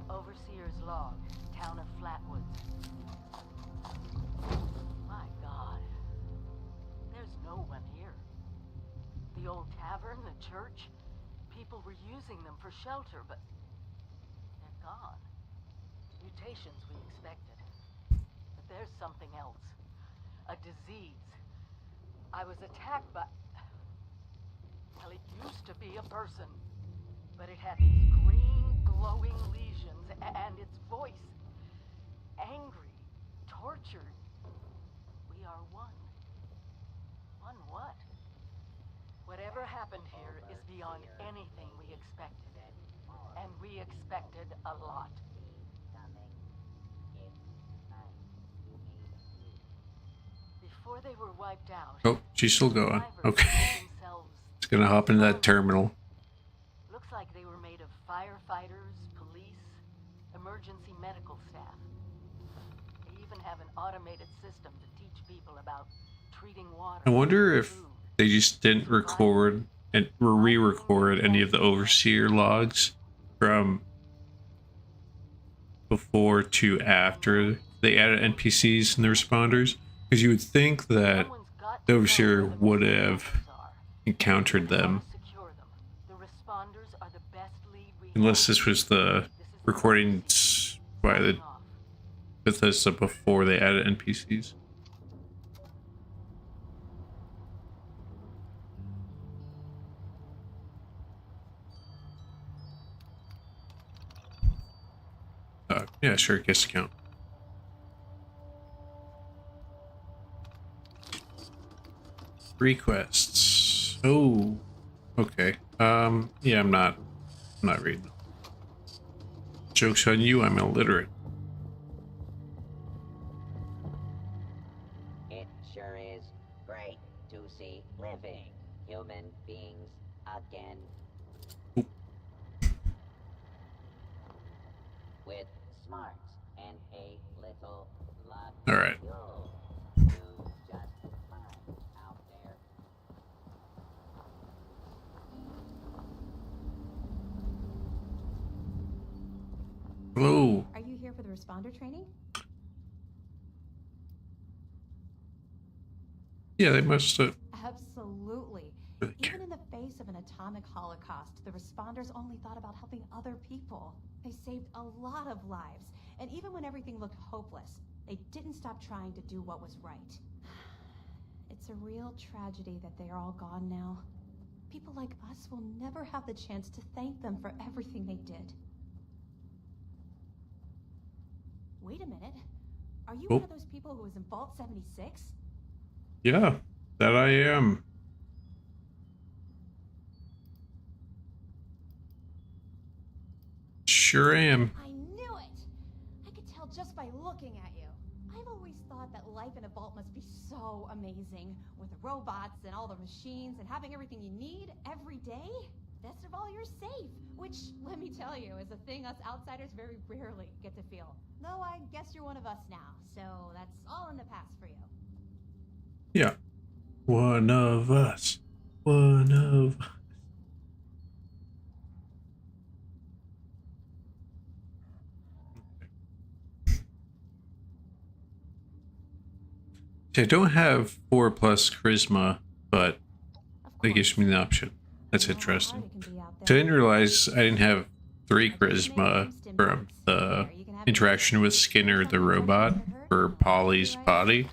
Overseer's log, town of Flatwoods. My God. There's no one here. The old tavern, the church, people were using them for shelter, but they're gone. Mutations we expected. But there's something else. A disease. I was attacked by... Well, it used to be a person. But it had these green, glowing lesions, and its voice. Angry. Tortured. We are one. One what? Whatever happened here is beyond anything we expected. And we expected a lot. Before they were wiped out... Oh, she's still going. Okay. It's gonna hop into that terminal. Looks like they were made of firefighters, police, emergency medical staff. They even have an automated system to teach people about treating water. I wonder if they just didn't record and re-record any of the Overseer logs from before to after they added NPCs and the responders, because you would think that the Overseer would have encountered them, unless this was the recordings by the Bethesda before they added NPCs. Yeah, sure, guest account. Requests. Oh, okay. Yeah, I'm not reading. Joke's on you, I'm illiterate. It sure is great to see living human beings again. Ooh. smarts and a little luck. All right. You'll do just fine out there. Hello. Are you here for the responder training? Yeah, they must have. Absolutely. Really care. Even in the face of an atomic holocaust, the responders only thought about helping other people. They saved a lot of lives, and even when everything looked hopeless, they didn't stop trying to do what was right. It's a real tragedy that they are all gone now. People like us will never have the chance to thank them for everything they did. Wait a minute. Are you one of those people who was in Vault 76? Yeah, that I am. Sure am. I knew it! I could tell just by looking at you. I've always thought that life in a vault must be so amazing, with robots and all the machines and having everything you need every day. Best of all, you're safe, which, let me tell you, is a thing us outsiders very rarely get to feel. Though I guess you're one of us now, so that's all in the past for you. Yeah. One of us. One of us. I don't have 4+ charisma, but that gives me the option. That's interesting. I didn't realize I didn't have 3 charisma from the interaction with Skinner the robot for Polly's body.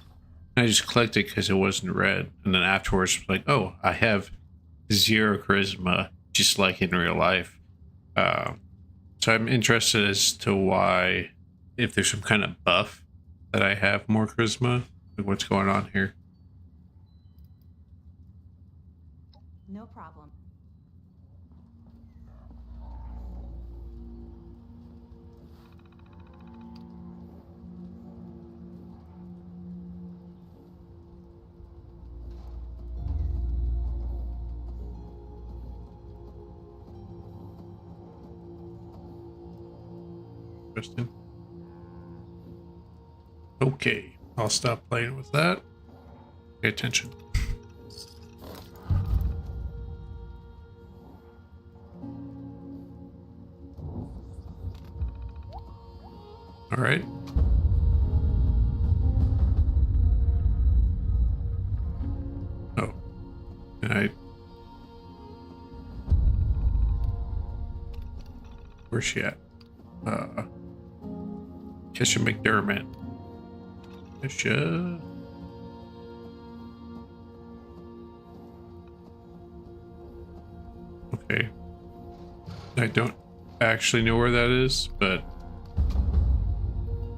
I just clicked it because it wasn't red, and then afterwards I was like, oh, I have 0 charisma, just like in real life. So I'm interested as to why, if there's some kind of buff that I have more charisma, like what's going on here. No problem. Interesting. Okay, I'll stop playing with that. Pay attention. All right. Oh, and where's she at? Kisha McDermott. Kisha. Okay. I don't actually know where that is, but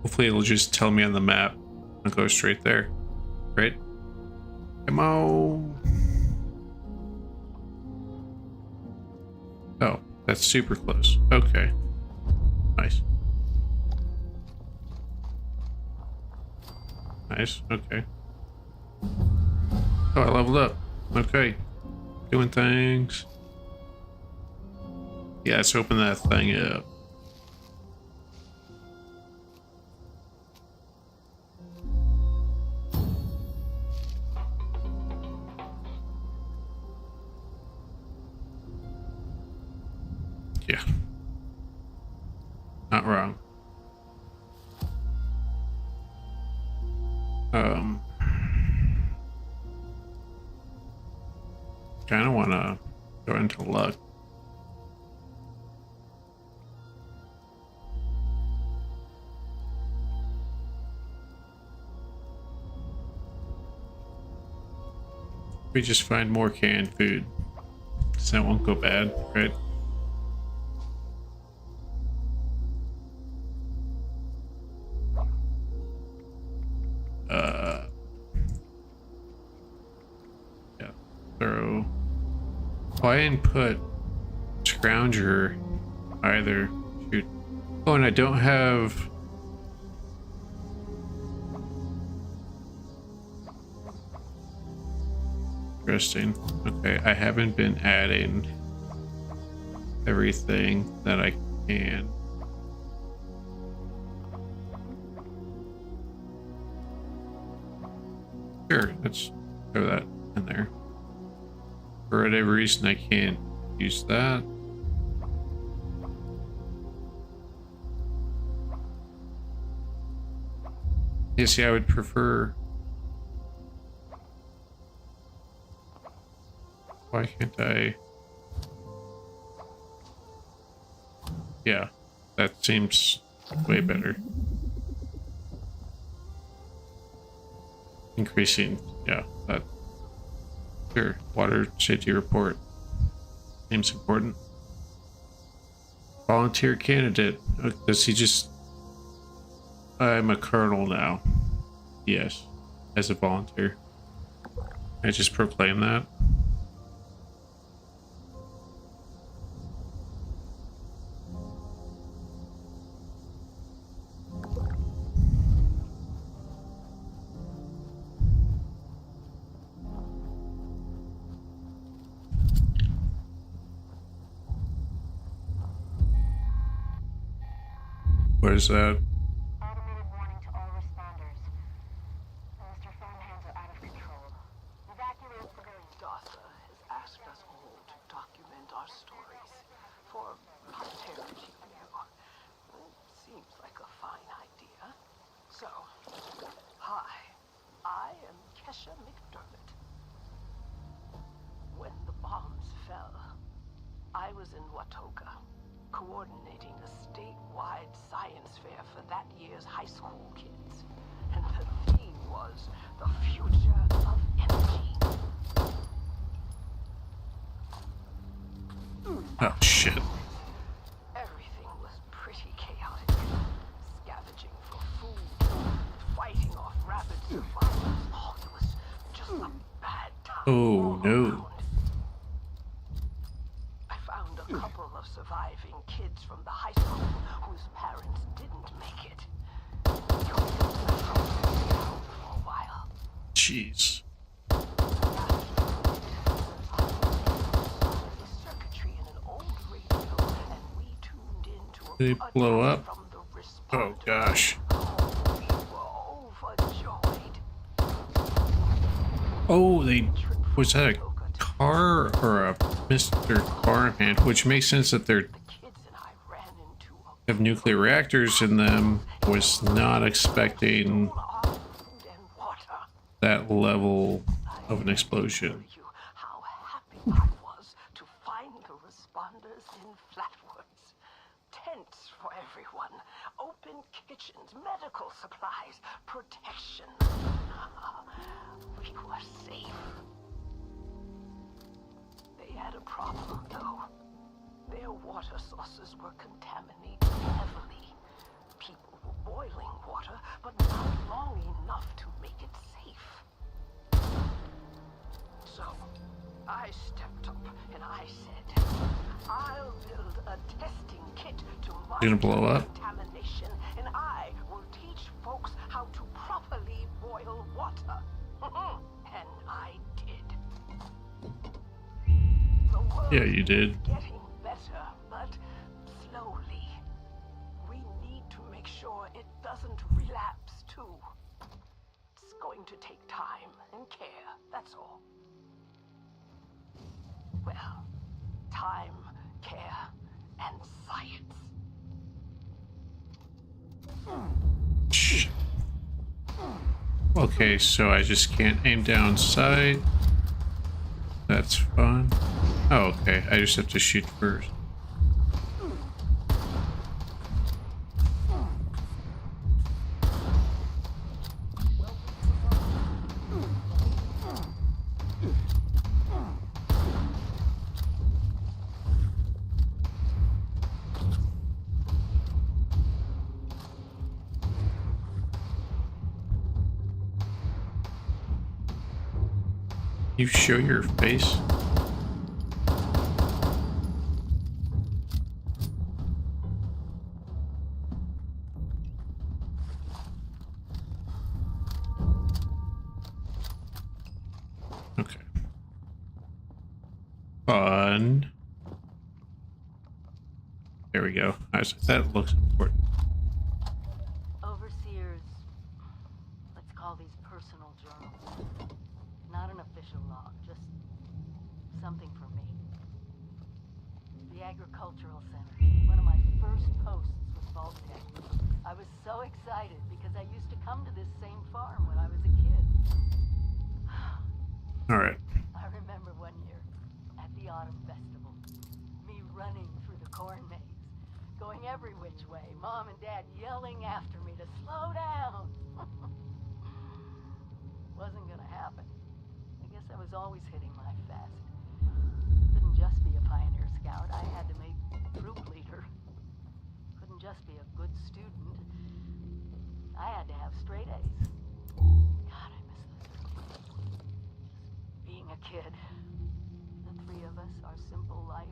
hopefully it'll just tell me on the map. I'll go straight there. Right? Come on. Oh, that's super close. Okay. Nice. Nice. Okay. Oh, I leveled up. Okay. Doing things. Yeah, let's open that thing up. Yeah. Not wrong. Kind of want to go into luck. We just find more canned food. So that won't go bad, right? Yeah. Throw. Oh, I didn't put Scrounger either. Shoot. Oh, and I don't have. Interesting. Okay, I haven't been adding everything that I can. Sure, let's throw that in there. For whatever reason, I can't use that. Yeah, see, I would prefer... Why can't I... Yeah, that seems way better. Increasing, yeah, that... Sure, water safety report. Seems important. Volunteer candidate. Does he just... I'm a colonel now. Yes, as a volunteer. I just proclaim that. What is that? Automated warning to all responders. Mr. Phone hands are out of control. Evacuate civilians. DASA has asked us all to document our stories for posterity. It seems like a fine idea. So, hi, I am Kesha McDermott. When the bombs fell, I was in Watoga, coordinating a statewide science fair for that year's high school kids. And the theme was the future of energy. Oh, shit. Everything was pretty chaotic. Scavenging for food, fighting off rabid survivors. Oh, it was just a bad time. Oh, no. I found a couple of surviving kids from the high school whose parents didn't make it. Took them to the house and stayed home for a while. Jeez. Circuitry in an old radio, and we tuned into a They blow up. from the Oh, responder. gosh. We were overjoyed. Oh, they... Was that a car or a Mr. Farmhand? Which makes sense that they're... The kids and I ran into a have nuclear reactors in them. Was not expecting pool of food and water. that level of an I explosion. tell you how happy I was to find the responders in Flatwoods. Tents for everyone, open kitchens, medical supplies, protection. We were safe. They had a problem, though. Their water sources were contaminated heavily. People were boiling water, but not long enough to make it safe. So, I stepped up and I said, I'll build a testing kit to Gonna blow monitor up? contamination, and I will teach folks how to properly boil water. And I did. The world Yeah, you did. is getting better, but slowly. We need to make sure it doesn't relapse too. It's going to take time and care, that's all. Well, time, care, and science. Shh. Okay, so I just can't aim down sight. That's fun. Oh, okay. I just have to shoot first. You show your face? Okay. Fun. There we go. That looks important. Overseers, let's call call these personal journals. Not an official log, just something for me. The Agricultural Center. One of my first posts was Vault-Tec. I was so excited because I used to come to this same farm when I was a kid. Alright. I remember one year at the Autumn Festival, me running through the corn maze, going every which way, Mom and Dad yelling after me to slow down. Wasn't gonna happen. I guess I was always hitting my fast. Couldn't just be a pioneer scout, I had to make troop leader. Couldn't just be a good student. I had to have straight A's. God, I miss those days. Just being a kid. The three of us, our simple life,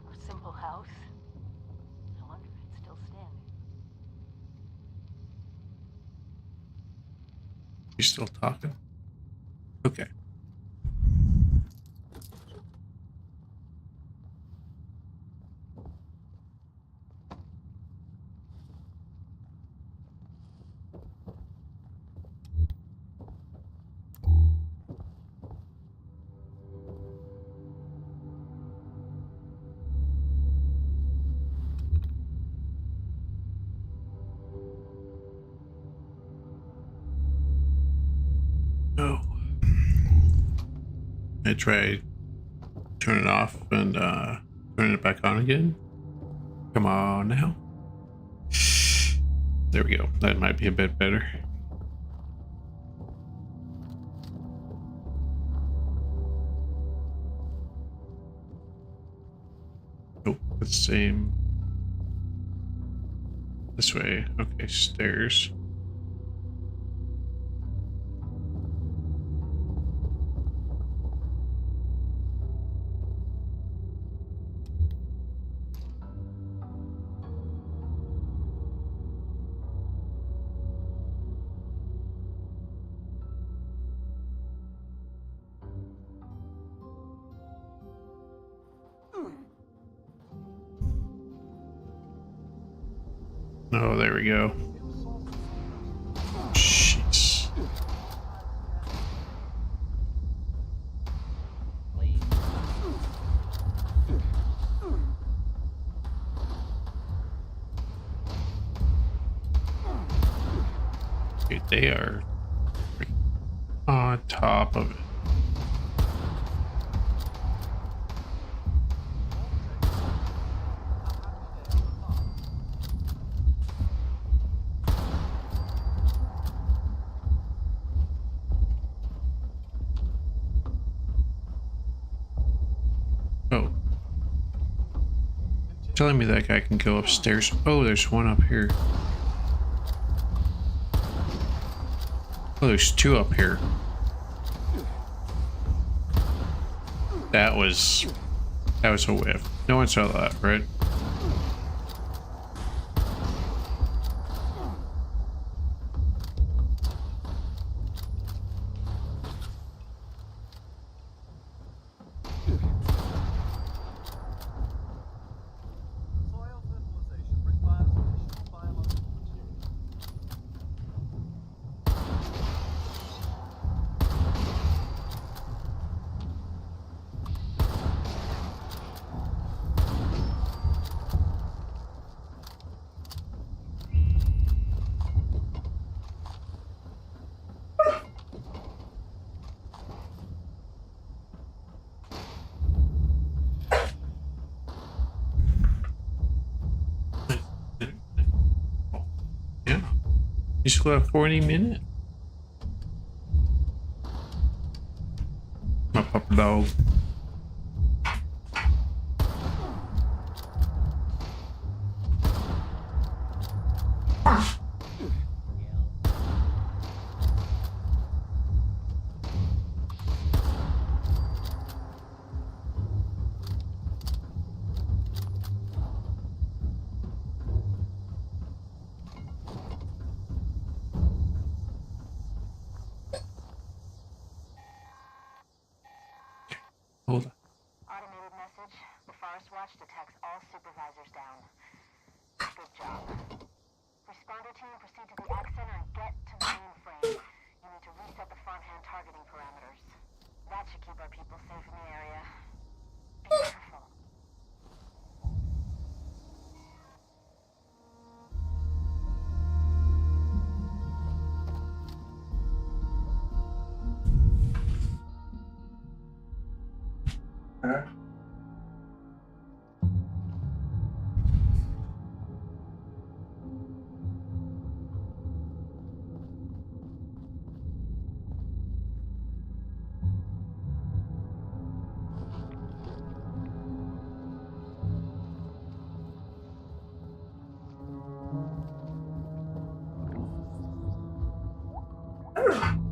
our simple house. I wonder if it's still standing. You still talking? Okay. Oh. I tried turn it off and turn it back on again. Come on now. There we go. That might be a bit better. Nope, the same. This way. Okay, stairs. Oh, there we go. Jeez. Dude, they are on top of it. Oh. Telling me that guy can go upstairs. Oh, there's one up here. Oh, there's two up here. That was a whiff. No one saw that, right? Soil fertilization requires additional biological material. Yeah. You still have 40 minutes. My puppy dog. Hold on. Automated message. The Forest Watch detects all supervisors down. Good job. Responder team, proceed to the Ag Center and get to the main targeting parameters. That should keep our people safe in the area. Be careful. Huh?